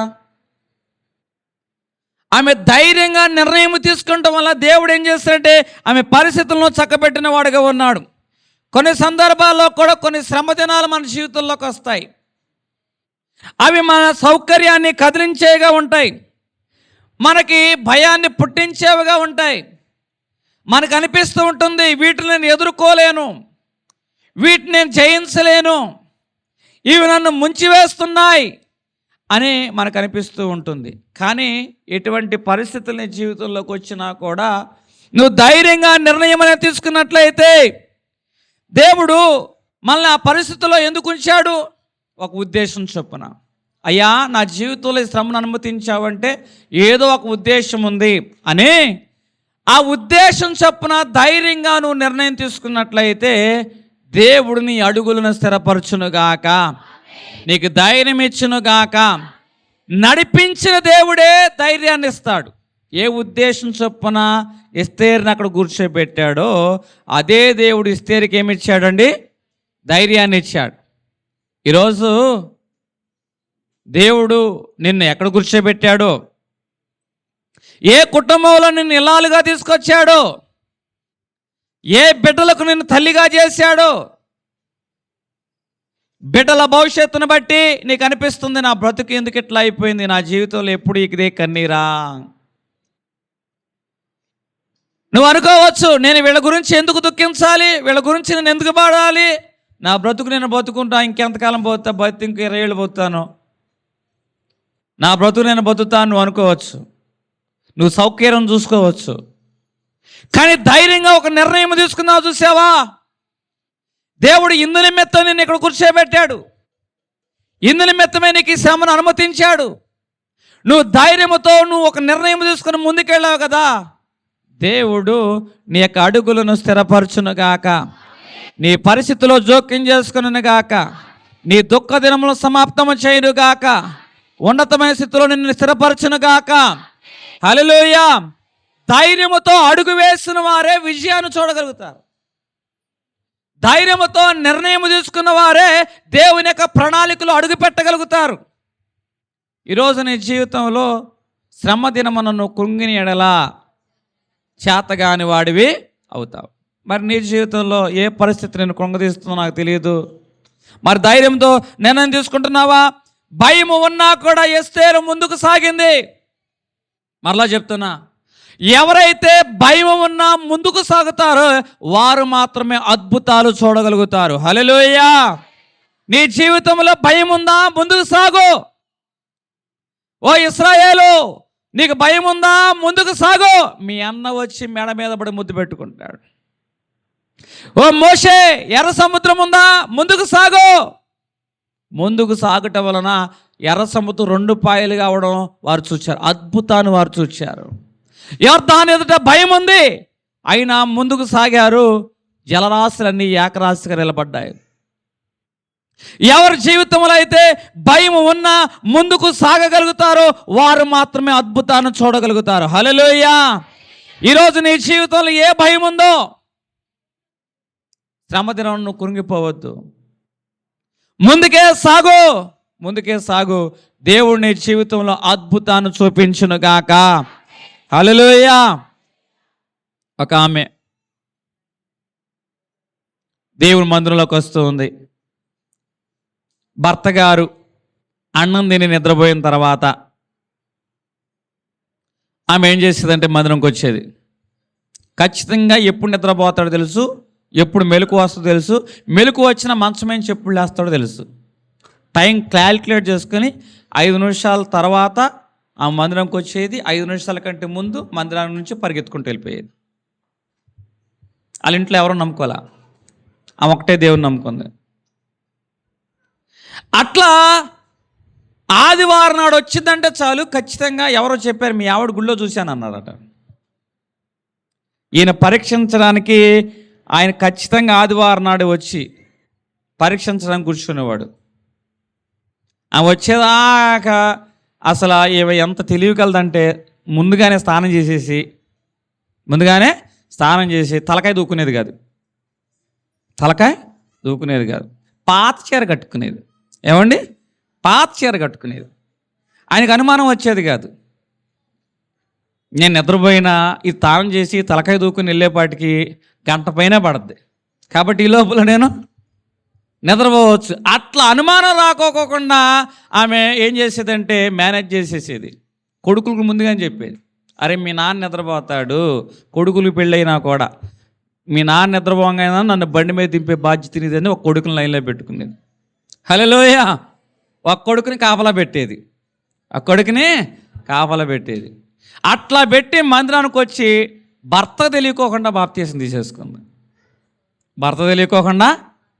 ఆమె ధైర్యంగా నిర్ణయం తీసుకుంటాం వల్ల దేవుడు ఏం చేస్తాడంటే ఆమె పరిస్థితులను చక్కబెట్టిన వాడుగా ఉన్నాడు. కొన్ని సందర్భాల్లో కూడా కొన్ని శ్రమ దినాలు మన జీవితంలోకి వస్తాయి. అవి మన సౌకర్యాన్ని కదిలించేవిగా ఉంటాయి, మనకి భయాన్ని పుట్టించేవిగా ఉంటాయి. మనకు అనిపిస్తూ ఉంటుంది, వీటిని నేను ఎదుర్కోలేను, వీటిని నేను జయించలేను, ఇవి నన్ను ముంచివేస్తున్నాయి అని మనకు అనిపిస్తూ ఉంటుంది. కానీ ఎటువంటి పరిస్థితులు నీ జీవితంలోకి వచ్చినా కూడా నువ్వు ధైర్యంగా నిర్ణయం అనేది తీసుకున్నట్లయితే దేవుడు మనల్ని ఆ పరిస్థితుల్లో ఎందుకు ఉంచాడు? ఒక ఉద్దేశం చొప్పున. అయ్యా, నా జీవితంలో ఈ శ్రమను అనుమతించావంటే ఏదో ఒక ఉద్దేశం ఉంది అని ఆ ఉద్దేశం చొప్పున ధైర్యంగా నువ్వు నిర్ణయం తీసుకున్నట్లయితే దేవుడు నీ అడుగులను స్థిరపరచునుగాక, నీకు ధైర్యం ఇచ్చునుగాక. నడిపించిన దేవుడే ధైర్యాన్ని ఇస్తాడు. ఏ ఉద్దేశం చొప్పున ఎస్తేరుని అక్కడ కూర్చోబెట్టాడో అదే దేవుడు ఎస్తేరుకి ఏమి ఇచ్చాడండి? ధైర్యాన్ని ఇచ్చాడు. ఈరోజు దేవుడు నిన్ను ఎక్కడ కూర్చోబెట్టాడో, ఏ కుటుంబంలో నిన్ను ఇల్లాలుగా తీసుకొచ్చాడో, ఏ బిడ్డలకు నిన్ను తల్లిగా చేశాడో, బిడ్డల భవిష్యత్తును బట్టి నీకు అనిపిస్తుంది, నా బ్రతుకు ఎందుకు ఇట్లా అయిపోయింది, నా జీవితంలో ఎప్పుడు ఇదే కన్నీరా. నువ్వు అనుకోవచ్చు, నేను వీళ్ళ గురించి ఎందుకు దుఃఖించాలి, వీళ్ళ గురించి నేను ఎందుకు పాడాలి, నా బ్రతుకు నేను బతుకుంటా, ఇంకెంతకాలం పోతా, బతి ఇంక 20 ఏళ్ళు పోతాను, నా బ్రతుకు నేను బతుకుతాను నువ్వు అనుకోవచ్చు, నువ్వు సౌకర్యం చూసుకోవచ్చు. కానీ ధైర్యంగా ఒక నిర్ణయం తీసుకున్నావు చూసావా? దేవుడు ఇందు నిమిత్తం నిన్ను ఇక్కడ కూర్చోబెట్టాడు, ఇందు నిమిత్తమే నీకు ఈ శ్రమను అనుమతించాడు. నువ్వు ధైర్యంతో నువ్వు ఒక నిర్ణయం తీసుకుని ముందుకెళ్ళావు కదా, దేవుడు నీ యొక్క అడుగులను స్థిరపరచునుగాక, నీ పరిస్థితిలో జోక్యం చేసుకునుగాక, నీ దుఃఖ దినములను సమాప్తము చేయునుగాక, ఉన్నతమైన స్థితిలో నిన్ను స్థిరపరచునుగాక. హల్లెలూయా. ధైర్యముతో అడుగు వేసిన వారే విజయాన్ని చూడగలుగుతారు. ధైర్యముతో నిర్ణయం తీసుకున్న వారే దేవుని యొక్క ప్రణాళికలు అడుగు పెట్టగలుగుతారు. ఈరోజు నీ జీవితంలో శ్రమ దినమున కృంగిని ఎడలా చేతగాని వాడివి అవుతావు. మరి నీ జీవితంలో ఏ పరిస్థితి నేను కృంగదీస్తుందో నాకు తెలియదు. మరి ధైర్యంతో నిర్ణయం తీసుకుంటున్నావా? భయము ఉన్నా కూడా ఎస్తేరు ముందుకు సాగింది. మరలా చెప్తున్నా, ఎవరైతే భయం ఉన్నా ముందుకు సాగుతారో వారు మాత్రమే అద్భుతాలు చూడగలుగుతారు. హల్లెలూయా. నీ జీవితంలో భయం ఉందా? ముందుకు సాగు. ఓ ఇశ్రాయేలు, నీకు భయం ఉందా? ముందుకు సాగు. మీ అన్న వచ్చి మెడ మీద పడి ముద్దు పెట్టుకుంటాడు. ఓ మోషే, ఎర్ర సముద్రం ఉందా? ముందుకు సాగు. ముందుకు సాగటం వలన ఎర్ర సముద్రం 2 పాయలుగా అవడం వారు చూచారు, అద్భుతాన్ని వారు చూచారు. యొర్దాను ఎదుట భయం ఉంది, అయినా ముందుకు సాగారు, జలరాశులన్నీ ఏకరాశిగా నిలబడ్డాయి. ఎవరి జీవితంలో అయితే భయం ఉన్నా ముందుకు సాగగలుగుతారో వారు మాత్రమే అద్భుతాన్ని చూడగలుగుతారు. హల్లెలూయా. ఈరోజు నీ జీవితంలో ఏ భయం ఉందో, శ్రమదినం నువ్వు కృంగిపోవద్దు, ముందుకే సాగు, ముందుకే సాగు. దేవుడు నీ జీవితంలో అద్భుతాన్ని చూపించునుగాక. హల్లెలూయా. ఒక ఆమె దేవుని మందిరంలోకి వస్తూ ఉంది. భర్త గారు అన్నం తిని నిద్రపోయిన తర్వాత ఆమె ఏం చేసేదంటే మందిరంకి వచ్చేది. ఖచ్చితంగా ఎప్పుడు నిద్రపోతాడో తెలుసు, ఎప్పుడు మెలకు వస్తుందో తెలుసు, మెలకు వచ్చిన మంచమేం చెప్పుడు లేస్తాడో తెలుసు. టైం క్యాల్కులేట్ చేసుకొని 5 నిమిషాల తర్వాత ఆ మందిరంకి వచ్చేది. 5 నిమిషాల కంటే ముందు మందిరం నుంచి పరిగెత్తుకుంటూ వెళ్ళిపోయేది. వాళ్ళ ఇంట్లో ఎవరో నమ్ముకోలే, ఆమె ఒకటే దేవుని నమ్ముకుంది. అట్లా ఆదివారం నాడు వచ్చిందంటే చాలు, ఖచ్చితంగా ఎవరో చెప్పారు, మీ ఆవిడ గుళ్ళో చూశాను అన్నారట. ఈయన పరీక్షించడానికి ఆయన ఖచ్చితంగా ఆదివారం నాడు వచ్చి పరీక్షించడానికి కూర్చునేవాడు. ఆమె వచ్చేదాకా అసలు ఏమో ఎంత తెలివి కలదంటే ముందుగానే స్నానం చేసి తలకాయ దూకునేది కాదు, పాత చీర కట్టుకునేది. ఏమండి? పాత చీర కట్టుకునేది. ఆయనకు అనుమానం వచ్చేది కాదు, నేను నిద్రపోయినా ఇది స్నానం చేసి తలకాయ దూకుని వెళ్ళేపాటికి 1 గంట పైన పడుద్ది, కాబట్టి ఈ లోపల నేను నిద్రపోవచ్చు. అట్లా అనుమానం రాకోకుండా ఆమె ఏం చేసేదంటే మేనేజ్ చేసేసేది. కొడుకులకు ముందుగానే చెప్పేది, అరే మీ నాన్న నిద్రపోతాడు, కొడుకులు పెళ్ళైనా కూడా మీ నాన్న నిద్రపోగానే నన్ను బండి మీద దింపే బాధ్యత నీదని ఒక కొడుకుని లైన్లో పెట్టుకునేది. హల్లెలూయ. ఒక కొడుకుని కాపలా పెట్టేది, ఒక కొడుకుని కాపలా పెట్టేది. అట్లా పెట్టి మందిరానికి వచ్చి భర్త తెలియకోకుండా బాప్తీసం తీసేసుకుంది. భర్త తెలియకోకుండా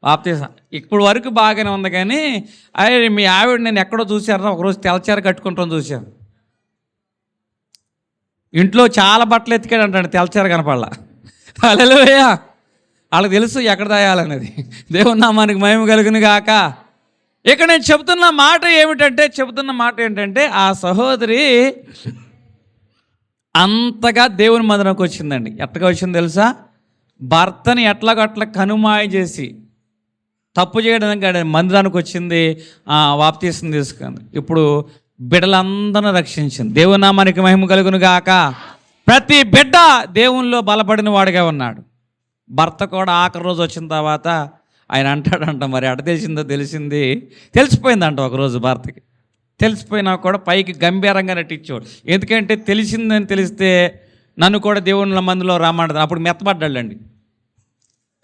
బాప్తీసం. ఇప్పుడు వరకు బాగానే ఉంది, కానీ అయ్యే మీ ఆవిడ నేను ఎక్కడో చూశారా, ఒకరోజు తెల్లచీర కట్టుకుంటాం చూశాను. ఇంట్లో చాలా బట్టలు ఎత్తికాడు అంటాడు, తెల్లచీర కనపడలా. హల్లెలూయ. వాళ్ళకి తెలుసు ఎక్కడ దాయాలనేది. దేవుని నామానికి మహిమ కలుగును గాక. ఇక్కడ నేను చెబుతున్న మాట ఏంటంటే ఆ సహోదరి అంతగా దేవుని మందిరంకి వచ్చిందండి. ఎట్టగా వచ్చింది తెలుసా? భర్తని ఎట్లాగట్లా కనుమాయ చేసి తప్పు చేయడానికి మందిరానికి వచ్చింది, బాప్తీసం తీసుకుంది. ఇప్పుడు బిడ్డలందరిని రక్షించింది. దేవుని నామానికి మహిమ కలుగును గాక. ప్రతి బిడ్డ దేవునిలో బలపడిన వాడిగా ఉన్నాడు. భర్త కూడా ఆఖరి రోజు వచ్చిన తర్వాత ఆయన అంటాడంట, మరి ఎట తెలిసిపోయిందంట ఒకరోజు భర్తకి. తెలిసిపోయినా కూడా పైకి గంభీరంగా నటించేవాడు. ఎందుకంటే తెలిసిందని తెలిస్తే నన్ను కూడా దేవుని మందిలో రమ్మంటది. అప్పుడు మెత్తపడ్డాడండి.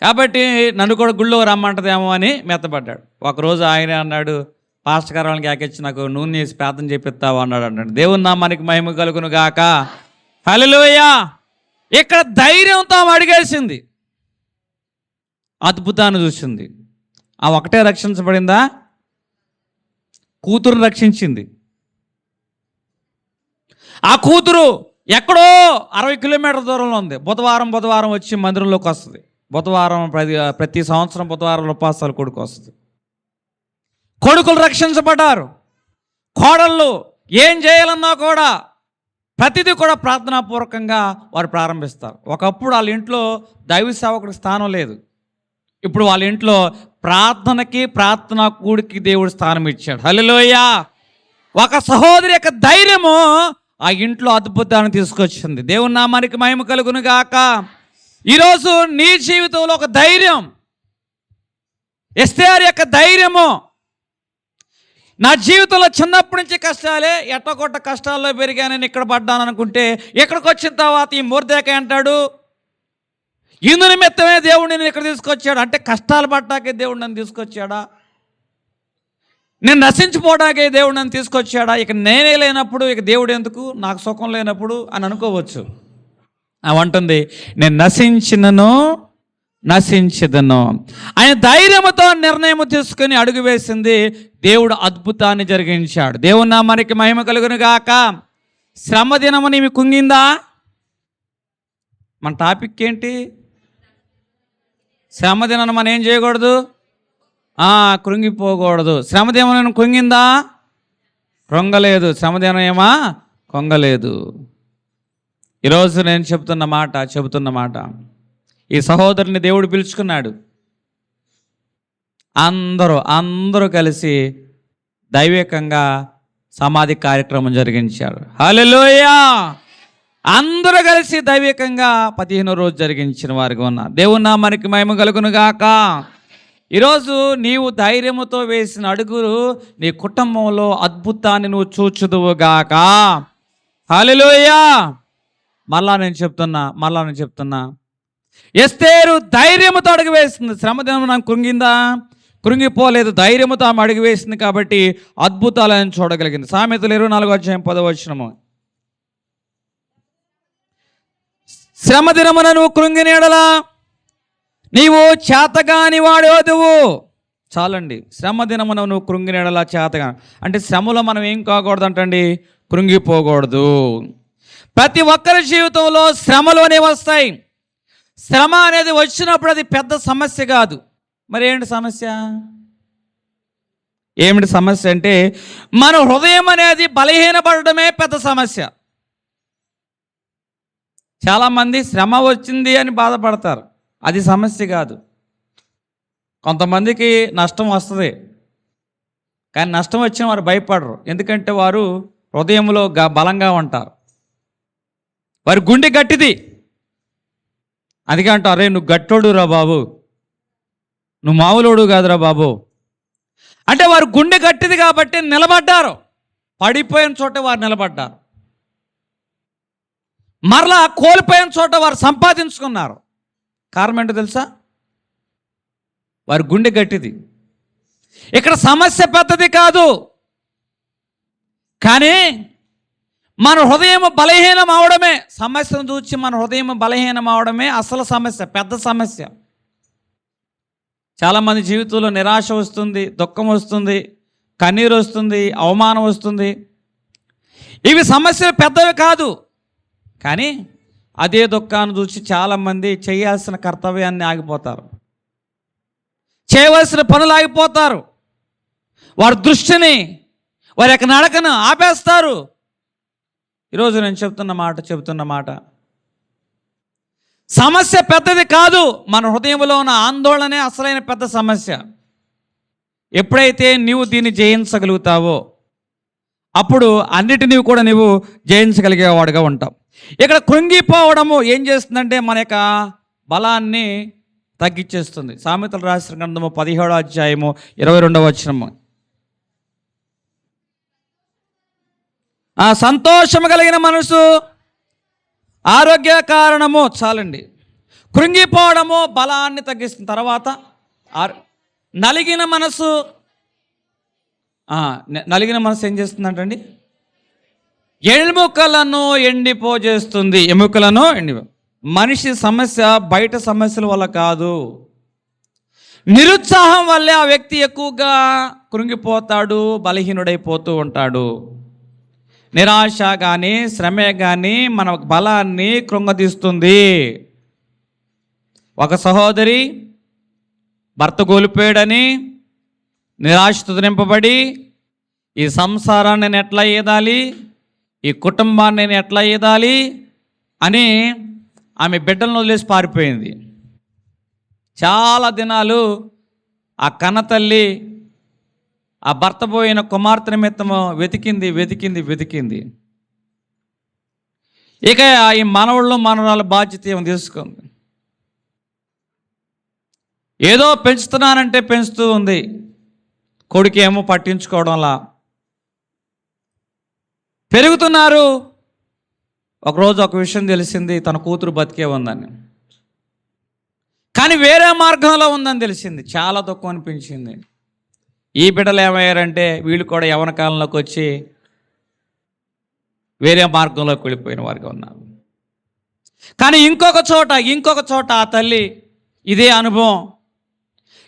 కాబట్టి నన్ను కూడా గుళ్ళో రమ్మంటదేమో అని మెత్తపడ్డాడు. ఒకరోజు ఆయన అన్నాడు, పాస్టర్ గారు వాళ్ళకి యాకెచ్చి నాకు నూనె వేసి ప్రార్థన చేపిస్తావా అన్నాడు. దేవుని నామానికి మహిమ కలుగును గాక. హల్లెలూయ. ఇక్కడ ధైర్యంతో అడిగేసింది, అద్భుతాన్ని చూసింది. ఆ ఒకటే రక్షించబడిందా? కూతురుని రక్షించింది. ఆ కూతురు ఎక్కడో 60 కిలోమీటర్ల దూరంలో ఉంది. బుధవారం వచ్చి మందిరంలోకి వస్తుంది. ప్రతి సంవత్సరం బుధవారం ఉపవాసాలు కొడుకు వస్తుంది. కొడుకులు రక్షించబడ్డారు. కోడళ్ళు ఏం చేయాలన్నా కూడా ప్రతిదీ కూడా ప్రార్థనాపూర్వకంగా వారు ప్రారంభిస్తారు. ఒకప్పుడు వాళ్ళ ఇంట్లో దైవ సేవకుడికి స్థానం లేదు. ఇప్పుడు వాళ్ళ ఇంట్లో ప్రార్థనా కూడికి దేవుడు స్థానం ఇచ్చాడు. హల్లెలూయ. ఒక సహోదరి యొక్క ధైర్యము ఆ ఇంట్లో అద్భుతాన్ని తీసుకొచ్చింది. దేవుని నామానికి మహిమ కలుగును గాక. ఈరోజు నీ జీవితంలో ఒక ధైర్యం, ఎస్తేరు యొక్క ధైర్యము. నా జీవితంలో చిన్నప్పటి నుంచి కష్టాలే, ఎట్టకొట్ట కష్టాల్లో పెరిగా నేను ఇక్కడ పడ్డాను అనుకుంటే, ఇక్కడికి వచ్చిన తర్వాత ఈ మొర్దెకై అంటాడు, ఇందు నిమిత్తమే దేవుడు నేను ఇక్కడ తీసుకొచ్చాడు. అంటే కష్టాలు పడ్డాకే దేవుడు నన్ను తీసుకొచ్చాడా? నేను నశించిపోవడాకే దేవుడు నన్ను తీసుకొచ్చాడా? ఇక నేనే లేనప్పుడు ఇక దేవుడు ఎందుకు, నాకు సుఖం లేనప్పుడు అని అనుకోవచ్చు. అవంటుంది, నేను నశించదను. ఆయన ధైర్యంతో నిర్ణయం తీసుకుని అడుగు వేసింది. దేవుడు అద్భుతాన్ని జరిగించాడు. దేవుని నామానికి మహిమ కలుగును గాక. శ్రమ దినము నీవి కుంగిందా? మన టాపిక్ ఏంటి? శ్రమ దినాన్ని మనం ఏం చేయకూడదు, కృంగిపోకూడదు. శ్రమ దినం కుంగిందా? కృంగలేదు. శ్రమ దినం ఏమా కొంగలేదు. ఈరోజు నేను చెబుతున్న మాట ఈ సహోదరుని దేవుడు పిలుచుకున్నాడు. అందరూ కలిసి దైవికంగా సమాధి కార్యక్రమం జరిగించారు. హల్లెలూయా. అందరూ కలిసి దైవికంగా 15వ రోజు జరిగించిన వారికి ఉన్నారు. దేవుని నామానికి మహిమ కలుగును గాక. ఈరోజు నీవు ధైర్యముతో వేసిన అడుగులు నీ కుటుంబంలో అద్భుతాన్ని నువ్వు చూచుదువు గాక. హల్లెలూయా. మళ్ళా నేను చెప్తున్నా ఎస్తేరు ధైర్యముతో అడుగు వేసింది. శ్రమదినం నాకు కృంగిపోలేదు. ధైర్యముతో ఆమె అడుగు వేసింది కాబట్టి అద్భుతాలను చూడగలిగింది. సామెతలు 24:10 శ్రమదినమున నువ్వు కృంగిన ఎడల నీవు చేతగాని వాడేదువు. చాలండి. శ్రమదినమున నువ్వు కృంగిన ఎడల చేతగా అంటే శ్రమలో మనం ఏం కాకూడదంటండి, కృంగిపోకూడదు. ప్రతి ఒక్కరి జీవితంలో శ్రమలు అనేవి వస్తాయి. శ్రమ అనేది వచ్చినప్పుడు అది పెద్ద సమస్య కాదు. మరి ఏమిటి సమస్య అంటే మన హృదయం అనేది బలహీనపడటమే పెద్ద సమస్య. చాలామంది శ్రమ వచ్చింది అని బాధపడతారు, అది సమస్య కాదు. కొంతమందికి నష్టం వస్తుంది, కానీ నష్టం వచ్చిన వారు భయపడరు. ఎందుకంటే వారు హృదయంలో బలంగా ఉంటారు, వారి గుండె గట్టిది. అందుకే అంటారు, అరే నువ్వు గట్టోడు రా బాబు, నువ్వు మామూలుడు కాదురా బాబు అంటే వారు గుండె గట్టిది కాబట్టి నిలబడ్డారు. పడిపోయిన చోట వారు నిలబడ్డారు. మరలా కోల్పోయిన చోట వారు సంపాదించుకున్నారు. కారణం ఏంటో తెలుసా? వారి గుండె గట్టిది. ఇక్కడ సమస్య పెద్దది కాదు, కానీ మన హృదయం బలహీనం అవడమే, సమస్యను చూసి మన హృదయం బలహీనం అవడమే అసలు సమస్య, పెద్ద సమస్య. చాలామంది జీవితంలో నిరాశ వస్తుంది, దుఃఖం వస్తుంది, కన్నీరు వస్తుంది, అవమానం వస్తుంది. ఇవి సమస్యలు పెద్దవి కాదు, కానీ అదే దుఃఖాన్ని చూసి చాలామంది చేయాల్సిన కర్తవ్యాన్ని ఆగిపోతారు, చేయవలసిన పనులు ఆగిపోతారు, వారి దృష్టిని వారి యొక్క నడకను ఆపేస్తారు. ఈరోజు నేను చెబుతున్న మాట సమస్య పెద్దది కాదు, మన హృదయంలో ఉన్న ఆందోళనే అసలైన పెద్ద సమస్య. ఎప్పుడైతే నీవు దీన్ని జయించగలుగుతావో అప్పుడు అన్నిటినీ కూడా నీవు జయించగలిగేవాడుగా ఉంటావు. ఇక్కడ కృంగిపోవడము ఏం చేస్తుందంటే మన యొక్క బలాన్ని తగ్గించేస్తుంది. సామెతలు రాసిన గ్రంథము 17వ అధ్యాయము 22వ వచనము. సంతోషము కలిగిన మనసు ఆరోగ్య కారణము. చాలండి. కృంగిపోవడము బలాన్ని తగ్గిస్తుంది. తర్వాత నలిగిన మనసు ఏం చేస్తుందంటండి? ఎముకలను ఎండిపోజేస్తుంది. మనిషి సమస్య బయట సమస్యల వల్ల కాదు, నిరుత్సాహం వల్లే ఆ వ్యక్తి ఎక్కువగా కృంగిపోతాడు, బలహీనుడైపోతూ ఉంటాడు. నిరాశ కానీ శ్రమే కానీ మన బలాన్ని కృంగదీస్తుంది. ఒక సహోదరి భర్త కోల్పోయాడని నిరాశతో నింపబడి ఈ సంసారాన్ని నేను ఎట్లా ఈదాలి, ఈ కుటుంబాన్ని నేను ఎట్లా ఈదాలి అని ఆమె బిడ్డలను వదిలేసి పారిపోయింది. చాలా దినాలు ఆ కన్నతల్లి ఆ భర్త పోయిన కుమార్తె నిమిత్తము వెతికింది. ఇక ఈ మనవళ్ళు మనవరాల బాధ్యత ఏమో తీసుకుంది. ఏదో పెంచుతున్నానంటే పెంచుతూ ఉంది, కొడుకు ఏమో పట్టించుకోవడంలా. పెరుగుతున్నారు. ఒకరోజు ఒక విషయం తెలిసింది, తన కూతురు బతికే ఉందని, కానీ వేరే మార్గంలో ఉందని తెలిసింది. చాలా దుఃఖం అనిపించింది. ఈ బిడ్డలు ఏమయ్యారంటే వీళ్ళు కూడా యవ్వన కాలంలోకి వచ్చి వేరే మార్గంలోకి వెళ్ళిపోయిన వారిగా ఉన్నారు. కానీ ఇంకొక చోట ఆ తల్లి ఇదే అనుభవం.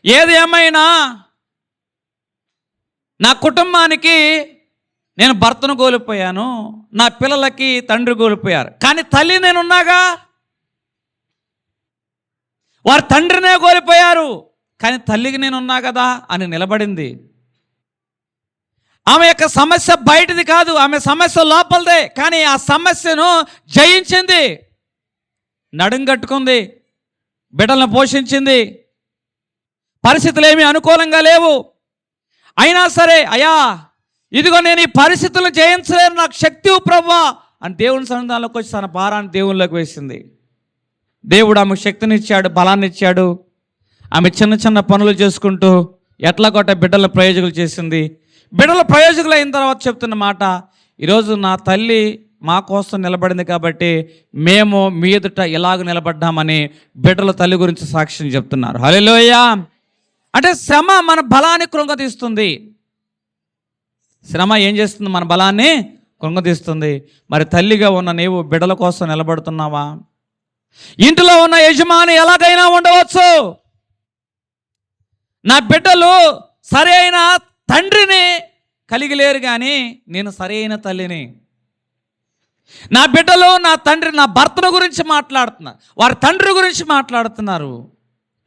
ఏది ఏమైనా నా కుటుంబానికి నేను భర్తను కోల్పోయాను, నా పిల్లలకి తండ్రి కోల్పోయారు, కానీ తల్లి నేనున్నాగా. వారి తండ్రినే కోల్పోయారు, కానీ తల్లికి నేనున్నా కదా అని నిలబడింది. ఆమె యొక్క సమస్య బయటది కాదు, ఆమె సమస్య లోపలదే, కానీ ఆ సమస్యను జయించింది. నడుం కట్టుకుంది, బిడ్డలను పోషించింది. పరిస్థితులు ఏమీ అనుకూలంగా లేవు, అయినా సరే అయ్యా ఇదిగో నేను ఈ పరిస్థితులను జయించలేను, నాకు శక్తి ప్రభువా అని దేవుని సన్నిధానంలోకి వచ్చి తన భారాన్ని దేవునిలోకి వేసింది. దేవుడు ఆమెకు శక్తినిచ్చాడు, బలాన్ని ఇచ్చాడు. ఆమె చిన్న చిన్న పనులు చేసుకుంటూ ఎట్లా కొట్ట బిడ్డల ప్రయోజకులు చేసింది. బిడ్డల ప్రయోజకులు అయిన తర్వాత చెప్తున్న మాట, ఈరోజు నా తల్లి మా కోసం నిలబడింది కాబట్టి మేము మీ ఎదుట ఎలాగ నిలబడ్డామని బిడ్డల తల్లి గురించి సాక్ష్యం చెప్తున్నారు. హల్లెలూయా. అంటే శ్రమ మన బలాన్ని కృంగతీస్తుంది. శ్రమ ఏం చేస్తుంది? మన బలాన్ని కృంగతీస్తుంది. మరి తల్లిగా ఉన్న నీవు బిడ్డల కోసం నిలబడుతున్నావా? ఇంటిలో ఉన్న యజమాని ఎలాగైనా ఉండవచ్చు, నా బిడ్డలు సరైన తండ్రిని కలిగి లేరు, కానీ నేను సరైన తల్లిని. నా బిడ్డలు నా తండ్రి, నా భర్తను గురించి మాట్లాడుతున్నారు, వారి తండ్రి గురించి మాట్లాడుతున్నారు,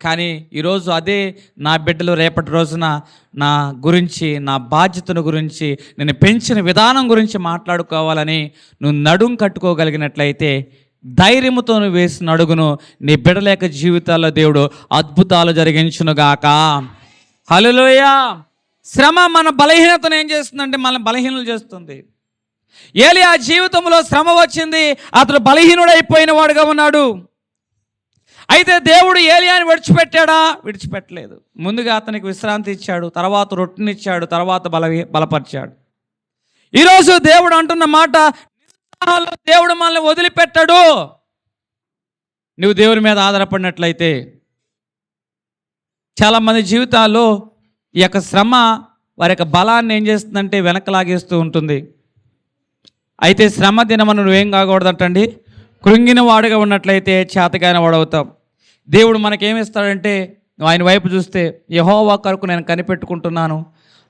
కానీ ఈరోజు అదే నా బిడ్డలు రేపటి రోజున నా గురించి, నా బాధ్యతను గురించి, నేను పెంచిన విధానం గురించి మాట్లాడుకోవాలని నువ్వు నడుం కట్టుకోగలిగినట్లయితే, ధైర్యముతో నువ్వు వేసిన అడుగును నీ బిడ్డల యొక్క జీవితాల్లో దేవుడు అద్భుతాలు జరిగించునుగాక. హల్లెలూయా. శ్రమ మన బలహీనతను ఏం చేస్తుందంటే మనల్ని బలహీనులు చేస్తుంది. ఏలియా జీవితంలో శ్రమ వచ్చింది, అతడు బలహీనుడైపోయిన వాడుగా ఉన్నాడు. అయితే దేవుడు ఏలియాని విడిచిపెట్టాడా? విడిచిపెట్టలేదు. ముందుగా అతనికి విశ్రాంతి ఇచ్చాడు, తర్వాత రొట్టెనిచ్చాడు, తర్వాత బలపరిచాడు. ఈరోజు దేవుడు అంటున్న మాట, దేవుడు మనల్ని వదిలిపెట్టాడు. నువ్వు దేవుని మీద ఆధారపడినట్లయితే. చాలామంది జీవితాల్లో ఈ యొక్క శ్రమ వారి యొక్క బలాన్ని ఏం చేస్తుందంటే వెనకలాగేస్తూ ఉంటుంది. అయితే శ్రమ దినమను నువ్వేం కాకూడదంటండి, కృంగిన వాడుగా ఉన్నట్లయితే చేతగాని వాడవుతావు. దేవుడు మనకేమిస్తాడంటే, నువ్వు ఆయన వైపు చూస్తే, యెహోవా కొరకు నేను కనిపెట్టుకుంటున్నాను,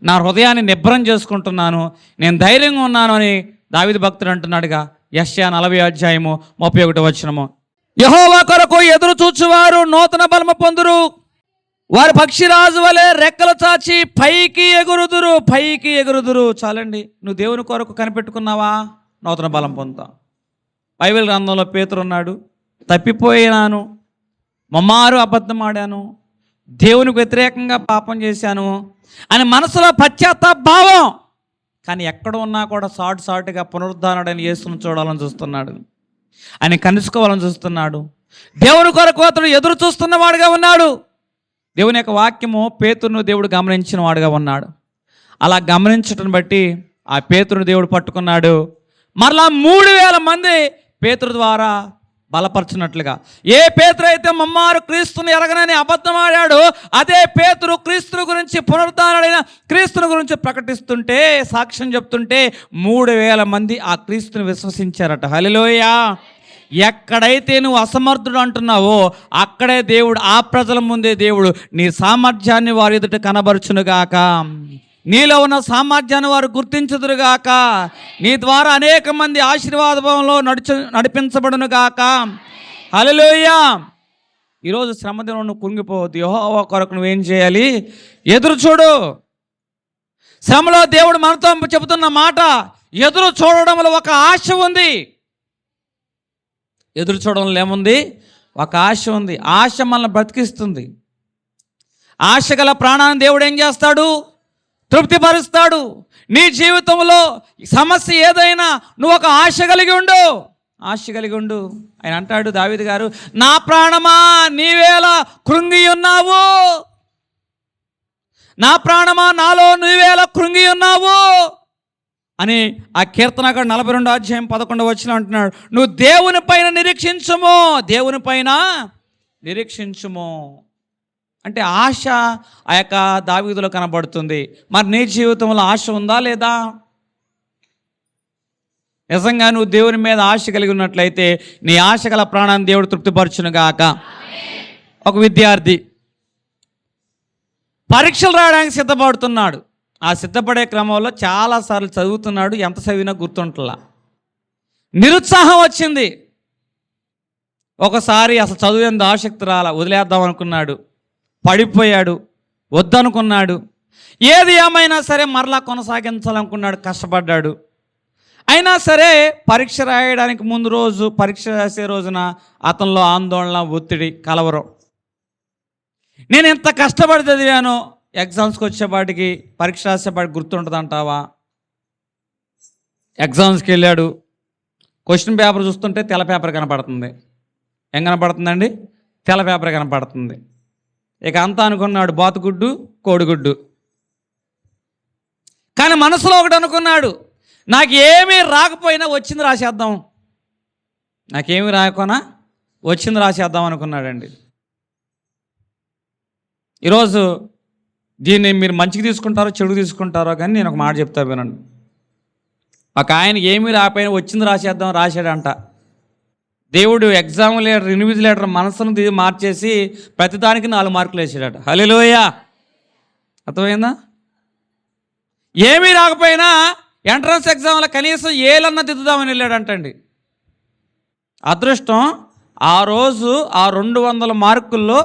నా హృదయాన్ని నిబ్బరం చేసుకుంటున్నాను, నేను ధైర్యంగా ఉన్నాను అని దావీదు భక్తుడు అంటున్నాడుగా. యెషయా 40:31. యెహోవా కొరకు ఎదురు చూచువారు నూతన బలము పొందురు, వారి పక్షిరాజు వలె రెక్కలు చాచి పైకి ఎగురుదురు. చాలండి. నువ్వు దేవుని కొరకు కనిపెట్టుకున్నావా, నూతన బలం పొందుతావు. బైబిల్ గ్రంథంలో పేతురు ఉన్నాడు, తప్పిపోయినాను, మమ్మారు అబద్ధం ఆడాను, దేవునికి వ్యతిరేకంగా పాపం చేశాను అని మనసులో పశ్చాత్తాపభావం. కానీ ఎక్కడ ఉన్నా కూడా సాటుగా పునరుద్ధానుడని యేసును చూడాలని చూస్తున్నాడు, ఆయన కలుసుకోవాలని చూస్తున్నాడు. దేవుని కొరకు అతడు ఎదురు చూస్తున్నవాడుగా ఉన్నాడు. దేవుని యొక్క వాక్యము పేతురును దేవుడు గమనించిన వాడుగా ఉన్నాడు. అలా గమనించటం బట్టి ఆ పేతురును దేవుడు పట్టుకున్నాడు. మరలా 3000 మంది పేతురు ద్వారా బలపరచినట్లుగా. ఏ పేతురు అయితే మమ్మారు క్రీస్తుని ఎరగనని అబద్ధం ఆడాడో, అదే పేతురు క్రీస్తుని గురించి, పునరుద్ధానుడైన క్రీస్తుని గురించి ప్రకటిస్తుంటే, సాక్ష్యం చెప్తుంటే 3000 మంది ఆ క్రీస్తుని విశ్వసించారట. హల్లెలూయా. ఎక్కడైతే నువ్వు అసమర్థుడు అంటున్నావో అక్కడే దేవుడు, ఆ ప్రజల ముందే దేవుడు నీ సామర్థ్యాన్ని వారి ఎదుట కనబరుచునుగాక, నీలో ఉన్న సామర్థ్యాన్ని వారు గుర్తించుదురుగాక, నీ ద్వారా అనేక మంది ఆశీర్వాదంలో నడిపించబడునుగాక. హల్లెలూయా. ఈరోజు శ్రమదినం నువ్వు కుంగిపోవద్దు. యెహోవా కొరకు నువ్వేం చేయాలి? ఎదురు చూడు. శ్రమలో దేవుడు మనతో చెబుతున్న మాట, ఎదురు చూడడంలో ఒక ఆశ ఉంది. ఎదురు చూడడంలో ఏముంది? ఒక ఆశ ఉంది. ఆశ మనల్ని బ్రతికిస్తుంది. ఆశ గల ప్రాణాన్ని దేవుడు ఏం చేస్తాడు? తృప్తిపరుస్తాడు. నీ జీవితంలో సమస్య ఏదైనా నువ్వు ఒక ఆశ కలిగి ఉండు. ఆయన అంటాడు, దావీదు గారు, నా ప్రాణమా నీవేలా కృంగి ఉన్నావు, నా ప్రాణమా నాలో నీవేలా కృంగి ఉన్నావు అని ఆ కీర్తనకారుడు 42:11 అంటున్నాడు. నువ్వు దేవుని పైన నిరీక్షించుము. అంటే ఆశ ఆ యొక్క దావీదులో కనబడుతుంది. మరి నీ జీవితంలో ఆశ ఉందా లేదా? నిజంగా నువ్వు దేవుని మీద ఆశ కలిగి ఉన్నట్లయితే నీ ఆశ గల ప్రాణాన్ని దేవుడు తృప్తిపరచునుగాక. ఒక విద్యార్థి పరీక్షలు రాయడానికి సిద్ధపడుతున్నాడు. ఆ సిద్ధపడే క్రమంలో చాలాసార్లు చదువుతున్నాడు, ఎంత చదివినా గుర్తుంటలా. నిరుత్సాహం వచ్చింది. ఒకసారి అసలు చదువు ఎంత ఆసక్తి రాలా, వదిలేద్దాం అనుకున్నాడు, పడిపోయాడు, వద్దనుకున్నాడు. ఏది ఏమైనా సరే మరలా కొనసాగించాలనుకున్నాడు, కష్టపడ్డాడు. అయినా సరే పరీక్ష రాయడానికి ముందు రోజు, పరీక్ష రాసే రోజున అతనిలో ఆందోళన, ఒత్తిడి, కలవరం. నేను ఎంత కష్టపడి చదివానో ఎగ్జామ్స్కి వచ్చేపాటికి, పరీక్ష రాసేపాటికి గుర్తుంటుంది అంటావా? ఎగ్జామ్స్కి వెళ్ళాడు, క్వశ్చన్ పేపర్ చూస్తుంటే తెల్ల పేపర్ కనపడుతుంది. ఏం కనపడుతుందండి? తెల్ల పేపర్ కనపడుతుంది. ఇక అంతా అనుకున్నాడు, బాతుగుడ్డు కోడిగుడ్డు. కానీ మనసులో ఒకటి అనుకున్నాడు, నాకు ఏమీ రాకపోయినా వచ్చింది రాసేద్దాం, నాకేమీ రాకపోయినా వచ్చింది రాసేద్దాం అనుకున్నాడండి. ఈరోజు దీన్ని మీరు మంచిగా తీసుకుంటారో చెడు తీసుకుంటారో కానీ నేను ఒక మాట చెప్తా వినండి. ఒక ఆయన ఏమీ రాకపోయినా వచ్చింది రాసేద్దాం రాశాడంట. దేవుడు ఎగ్జామ్ లీడర్, ఇన్విజిలేటర్ మనసును మార్చేసి ప్రతిదానికి 4 మార్కులు వేసాడట. హల్లెలూయా. అర్థమైందా? ఏమీ రాకపోయినా ఎంట్రన్స్ ఎగ్జామ్లో కనీసం ఏలన్నా దిద్దుదామని వెళ్ళాడంటండి. అదృష్టం ఆ రోజు ఆ 200 మార్కుల్లో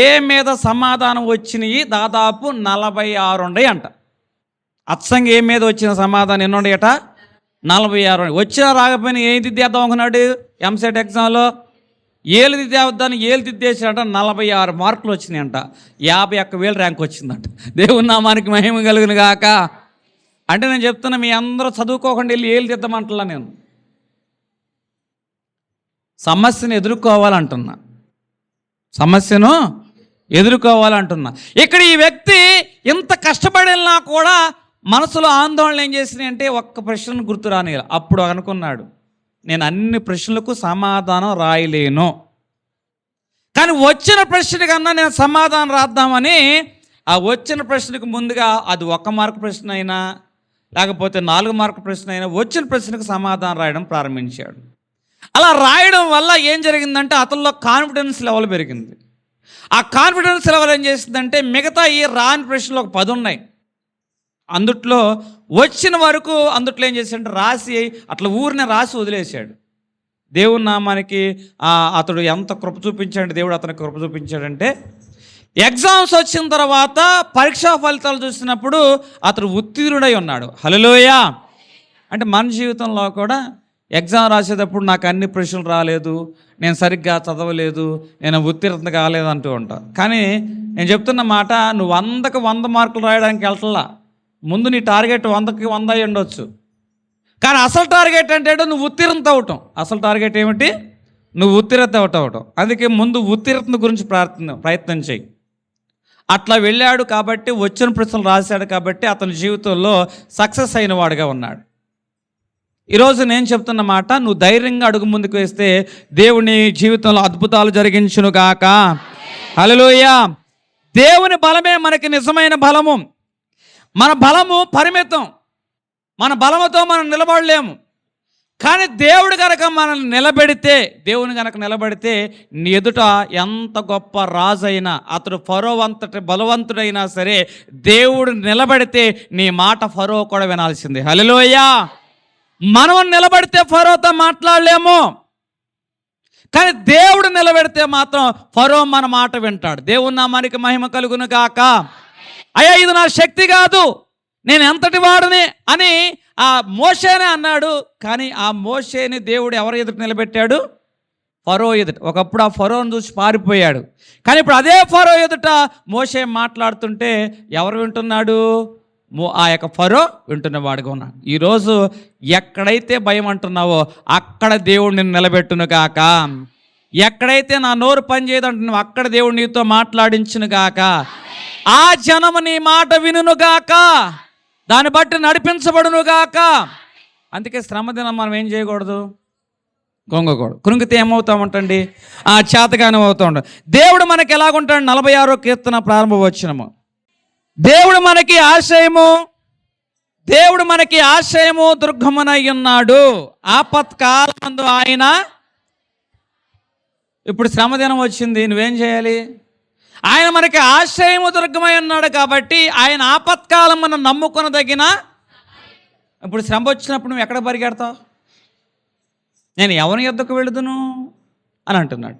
ఏ మీద సమాధానం వచ్చినాయి దాదాపు 46 ఉన్నాయి అంట. అచ్చంగా ఏ మీద వచ్చిన సమాధానం ఎన్ని ఉన్నాయట? 46. వచ్చినా రాకపోయినా ఏం దిద్దేద్దాం అనుకున్నాడు ఎంసెట్ ఎగ్జామ్లో? ఏళ్ళు దిద్దేద్దాన్ని ఏళ్ళు దిద్దేసాడంట. 46 మార్కులు వచ్చినాయంట. 51,000 ర్యాంక్ వచ్చిందంట. దేవుని నామానికి మహిమ కలుగును గాక. అంటే నేను చెప్తున్నా, మీ అందరూ చదువుకోకుండా వెళ్ళి ఏళ్ళు దిద్దామంటలా. నేను సమస్యను ఎదుర్కోవాలంటున్నా. సమస్యను ఎదుర్కోవాలంటున్నా. ఇక్కడ ఈ వ్యక్తి ఇంత కష్టపడినా కూడా మనసులో ఆందోళన ఏం చేసినాయి అంటే ఒక్క ప్రశ్నను గుర్తు రాని. అప్పుడు అనుకున్నాడు, నేను అన్ని ప్రశ్నలకు సమాధానం రాయలేను, కానీ వచ్చిన ప్రశ్న కన్నా నేను సమాధానం రాద్దామని ఆ వచ్చిన ప్రశ్నకు ముందుగా అది 1 మార్కు ప్రశ్న అయినా లేకపోతే 4 మార్కు ప్రశ్న అయినా వచ్చిన ప్రశ్నకు సమాధానం రాయడం ప్రారంభించాడు. అలా రాయడం వల్ల ఏం జరిగిందంటే అతనిలో కాన్ఫిడెన్స్ లెవెల్ పెరిగింది. ఆ కాన్ఫిడెన్స్ లెవెల్ ఏం చేసిందంటే మిగతా ఈ రాని ప్రశ్నలు ఒక 10 ఉన్నాయి, అందుట్లో వచ్చిన వరకు అందుట్లో ఏం చేశాడంటే రాసి అట్లా ఊరినే రాసి వదిలేశాడు. దేవుని నామానికి అతడు ఎంత కృప చూపించాడు, దేవుడు అతనికి కృప చూపించాడంటే ఎగ్జామ్స్ వచ్చిన తర్వాత పరీక్షా ఫలితాలు చూసినప్పుడు అతడు ఉత్తీర్ణుడై ఉన్నాడు. హల్లెలూయా. అంటే మన జీవితంలో కూడా ఎగ్జామ్ రాసేటప్పుడు నాకు అన్ని ప్రశ్నలు రాలేదు, నేను సరిగ్గా చదవలేదు, నేను ఉత్తీర్ణత కాలేదు అంటూ ఉంటాను. కానీ నేను చెప్తున్న మాట, నువ్వు 100కి 100 మార్కులు రాయడానికి వెళ్తలా. ముందు నీ టార్గెట్ 100కి 100 అయి ఉండొచ్చు, కానీ అసలు టార్గెట్ అంటే నువ్వు ఉత్తీర్ణత అవటం. అసలు టార్గెట్ ఏమిటి? నువ్వు ఉత్తీర్ణత అవటం. అందుకే ముందు ఉత్తీర్ణత గురించి ప్రయత్నం చేయి. అట్లా వెళ్ళాడు కాబట్టి, వచ్చిన ప్రశ్నలు రాశాడు కాబట్టి అతని జీవితంలో సక్సెస్ అయిన వాడుగా ఉన్నాడు. ఈరోజు నేను చెప్తున్న మాట, నువ్వు ధైర్యంగా అడుగు ముందుకు వేస్తే దేవుని జీవితంలో అద్భుతాలు జరిగించును గాక. హల్లెలూయా. దేవుని బలమే మనకి నిజమైన బలము. మన బలము పరిమితం, మన బలముతో మనం నిలబడలేము. కానీ దేవుడు కనుక మనల్ని నిలబెడితే, దేవుని కనుక నిలబడితే నీ ఎదుట ఎంత గొప్ప రాజైనా, అతడు ఫరో అంతటి బలవంతుడైనా సరే దేవుడు నిలబడితే నీ మాట ఫరో కూడా వినాల్సిందే. హల్లెలూయా. మనం నిలబడితే ఫరోతో మాట్లాడలేము, కానీ దేవుడు నిలబెడితే మాత్రం ఫరో మన మాట వింటాడు. దేవుని నామానికి మహిమ కలుగును గాక. అయ్యా ఇది నా శక్తి కాదు, నేను ఎంతటి వాడిని అని ఆ మోషేనే అన్నాడు. కానీ ఆ మోషేని దేవుడు ఎవరు ఎదుట నిలబెట్టాడు? ఫరో ఎదుట. ఒకప్పుడు ఆ ఫరోని చూసి పారిపోయాడు, కానీ ఇప్పుడు అదే ఫరో ఎదుట మోషే మాట్లాడుతుంటే ఎవరు వింటున్నాడు? ఆ యొక్క ఫరో వింటున్నవాడుగా ఉన్నాడు. ఈరోజు ఎక్కడైతే భయం అంటున్నావో అక్కడ దేవుడు నిన్ను నిలబెట్టును గాక. ఎక్కడైతే నా నోరు పని చేయదంటున్నావు అక్కడ దేవుడు నీతో మాట్లాడించును గాక. ఆ జనము నీ మాట వినును గాక, దాన్ని బట్టి నడిపించబడును గాక. అందుకే శ్రమ దినం మనం ఏం చేయకూడదు? గొంగకూడదు. కృంగితే ఏమవుతామంటండి? చేతగానే అవుతూ ఉంటాం. దేవుడు మనకి ఎలాగుంటాడు? 46వ కీర్తన ప్రారంభ వచనము, దేవుడు మనకి ఆశ్రయము, దేవుడు మనకి ఆశ్రయము దుర్గమునై ఉన్నాడు. ఆపత్కాలమందు ఆయన. ఇప్పుడు శ్రమదినం వచ్చింది, నువ్వేం చేయాలి? ఆయన మనకి ఆశ్రయము దుర్గమై ఉన్నాడు కాబట్టి ఆయన ఆపత్కాలం మనం నమ్ముకొనదగిన. ఇప్పుడు శ్రమ వచ్చినప్పుడు నువ్వు ఎక్కడ పరిగెడతావు? నేను ఎవరి యొద్దకు వెళుదును అని అంటున్నాడు.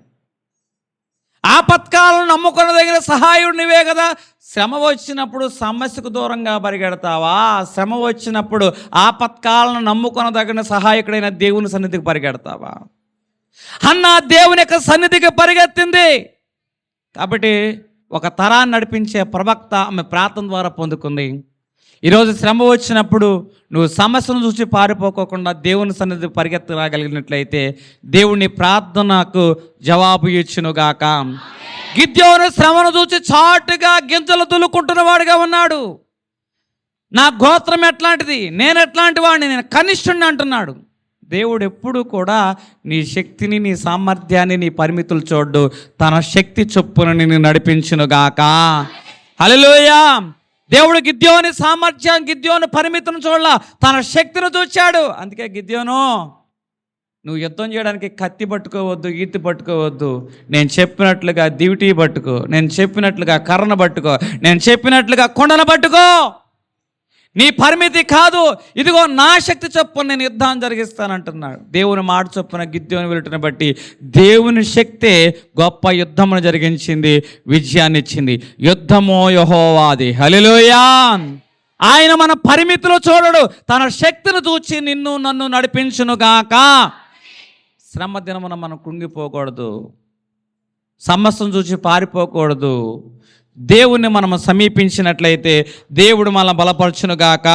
ఆపత్కాలను నమ్ముకొనదగిన సహాయుడు నువ్వే కదా. శ్రమ వచ్చినప్పుడు సమస్యకు దూరంగా పరిగెడతావా? శ్రమ వచ్చినప్పుడు ఆపత్కాలను నమ్ముకొనదగిన సహాయకుడైన దేవుని సన్నిధికి పరిగెడతావా? అన్న దేవుని యొక్క సన్నిధికి పరిగెత్తింది కాబట్టి ఒక తరాన్ని నడిపించే ప్రవక్త ఆమె ప్రార్థన ద్వారా పొందుకుంది. ఈరోజు శ్రమ వచ్చినప్పుడు నువ్వు సమస్యను చూసి పారిపోకోకుండా దేవుని సన్నిధి పరిగెత్తి రాగలిగినట్లయితే దేవుని ప్రార్థనకు జవాబు ఇచ్చునుగాక. గిద్యోను శ్రమను చూసి చాటుగా గింజలు దులుకుంటున్న వాడిగా ఉన్నాడు. నా గోత్రం ఎట్లాంటిది, నేను ఎట్లాంటి వాడిని, నేను కనిష్ఠుడిని అంటున్నాడు. దేవుడు ఎప్పుడు కూడా నీ శక్తిని, నీ సామర్థ్యాన్ని, నీ పరిమితులు చూడ్డు. తన శక్తి చొప్పున నిన్ను నడిపించునుగాక. హల్లెలూయా. దేవుడు గిద్యోని సామర్థ్యం, గిద్యోని పరిమితిని చూడాల, తన శక్తిని చూచాడు. అందుకే గిద్యోను, నువ్వు యుద్ధం చేయడానికి కత్తి పట్టుకోవద్దు, ఈటి పట్టుకోవద్దు, నేను చెప్పినట్లుగా దివిటీ పట్టుకో, నేను చెప్పినట్లుగా కర్రను పట్టుకో, నేను చెప్పినట్లుగా కొండను పట్టుకో. నీ పరిమితి కాదు, ఇదిగో నా శక్తి చొప్పున నేను యుద్ధాన్ని జరిగిస్తానంటున్నాడు. దేవుని మాట చొప్పున గిద్యోని వెళ్ళటం బట్టి దేవుని శక్తే గొప్ప యుద్ధమును జరిగించింది, విజయాన్ని ఇచ్చింది. యుద్ధమో యెహోవాది. హల్లెలూయా. ఆయన మన పరిమితిలో చూడడు, తన శక్తిని చూచి నిన్ను నన్ను నడిపించునుగాక. శ్రమ దినమున మనం కృంగిపోకూడదు, సమస్యను చూసి పారిపోకూడదు. దేవుణ్ణి మనం సమీపించినట్లయితే దేవుడు మనల్ని బలపరచునుగాక.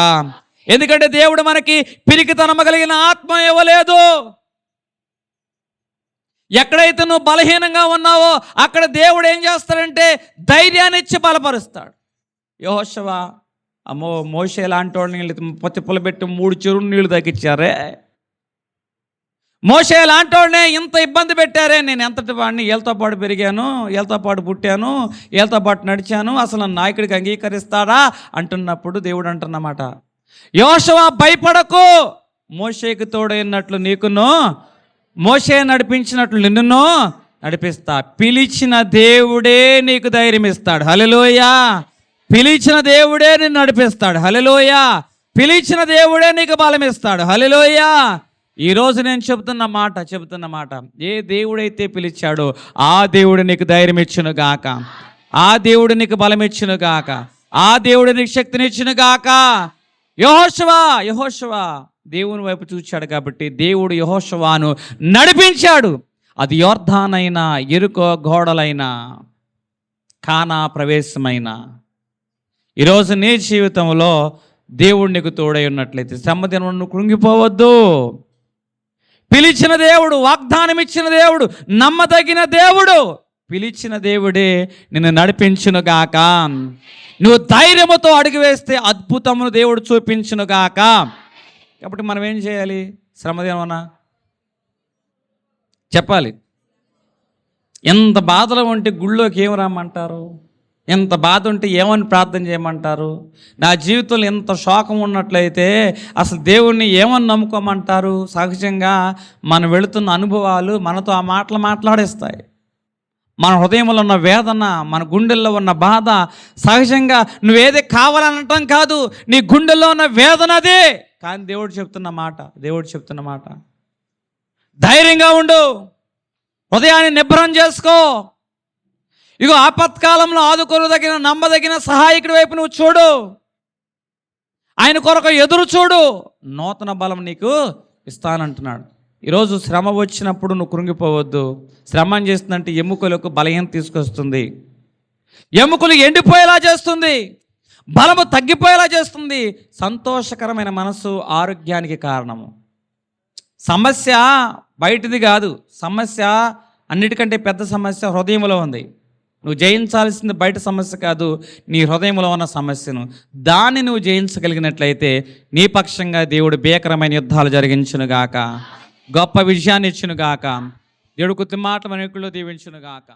ఎందుకంటే దేవుడు మనకి పిరికితనము కలిగిన ఆత్మ ఇవ్వలేదు. ఎక్కడైతే నువ్వు బలహీనంగా ఉన్నావో అక్కడ దేవుడు ఏం చేస్తాడంటే ధైర్యాన్ని ఇచ్చి బలపరుస్తాడు. యెహోషువ అమ్మో మోషే లాంటి వాడిని తిప్పలు పెట్టి 3 చెరువు నీళ్లు తగ్గించారే, మోషే లాంటి వాడినే ఇంత ఇబ్బంది పెట్టారే, నేను ఎంతటి వాడిని, ఏళ్ళతో పాటు పెరిగాను, ఏళ్ళతో పాటు పుట్టాను, ఏళ్ళతో పాటు నడిచాను, అసలు నాయకుడికి అంగీకరిస్తాడా అంటున్నప్పుడు దేవుడు అంటున్నమాట, యెహోషువ భయపడకు, మోషేకి తోడైనట్లు నీకును, మోషే నడిపించినట్లు నిన్నును నడిపిస్తా. పిలిచిన దేవుడే నీకు ధైర్యం ఇస్తాడు. హల్లెలూయా. పిలిచిన దేవుడే నిన్ను నడిపిస్తాడు. హల్లెలూయా. పిలిచిన దేవుడే నీకు బలం ఇస్తాడు. హల్లెలూయా. ఈరోజు నేను చెబుతున్న మాట, ఏ దేవుడైతే పిలిచాడో ఆ దేవుడు నీకు ధైర్యం ఇచ్చును గాక, ఆ దేవుడు నీకు బలం ఇచ్చును గాక, ఆ దేవుడు నీకు శక్తిని ఇచ్చును గాక. యెహోషువ దేవుని వైపు చూచాడు కాబట్టి దేవుడు యెహోషువను నడిపించాడు. అది యొర్దానైనా, యెరికో గోడలైనా, కానా ప్రవేశమైనా. ఈరోజు నీ జీవితంలో దేవుడు నీకు తోడై ఉన్నట్లయితే శ్రమదినం నువ్వు కృంగిపోవద్దు. పిలిచిన దేవుడు, వాగ్దానం ఇచ్చిన దేవుడు, నమ్మదగిన దేవుడు, పిలిచిన దేవుడే నిన్ను నడిపించును గాక. నువ్వు ధైర్యముతో అడుగు వేస్తే అద్భుతమును దేవుడు చూపించును గాక. కాబట్టి మనం ఏం చేయాలి? శ్రమదినమన్నా చెప్పాలి. ఎంత బాధలో ఉంటే గుళ్ళోకి ఏమి రమ్మంటారు? ఎంత బాధ ఉంటే ఏమని ప్రార్థన చేయమంటారు? నా జీవితంలో ఎంత శోకం ఉన్నట్లయితే అసలు దేవుణ్ణి ఏమని నమ్ముకోమంటారు? సహజంగా మనం వెళుతున్న అనుభవాలు మనతో ఆ మాటలు మాట్లాడేస్తాయి. మన హృదయంలో ఉన్న వేదన, మన గుండెల్లో ఉన్న బాధ, సహజంగా నువ్వేదే కావాలనటం కాదు, నీ గుండెల్లో ఉన్న వేదన అదే. కానీ దేవుడు చెప్తున్న మాట ధైర్యంగా ఉండు, హృదయాన్ని నిబ్బరం చేసుకో. ఇగో ఆపత్కాలంలో ఆదుకోదగిన, నమ్మదగిన సహాయకుడి వైపు నువ్వు చూడు, ఆయన కొరకు ఎదురు చూడు, నూతన బలం నీకు ఇస్తానంటున్నాడు. ఈరోజు శ్రమ వచ్చినప్పుడు నువ్వు కృంగిపోవద్దు. శ్రమ ఏం చేస్తుందంటే ఎముకలకు బలహీనత తీసుకొస్తుంది, ఎముకలు ఎండిపోయేలా చేస్తుంది, బలము తగ్గిపోయేలా చేస్తుంది. సంతోషకరమైన మనసు ఆరోగ్యానికి కారణము. సమస్య బయటిది కాదు, సమస్య అన్నిటికంటే పెద్ద సమస్య హృదయంలో ఉంది. నువ్వు జయించాల్సింది బయట సమస్య కాదు, నీ హృదయంలో ఉన్న సమస్యను. దాన్ని నువ్వు జయించగలిగినట్లయితే నీ పక్షంగా దేవుడు భీకరమైన యుద్ధాలు జరిగించునుగాక, గొప్ప విజయాన్ని ఇచ్చునుగాక. దేవుడు కొద్ది మాటలు అనేకుల్లో దీవించునుగాక.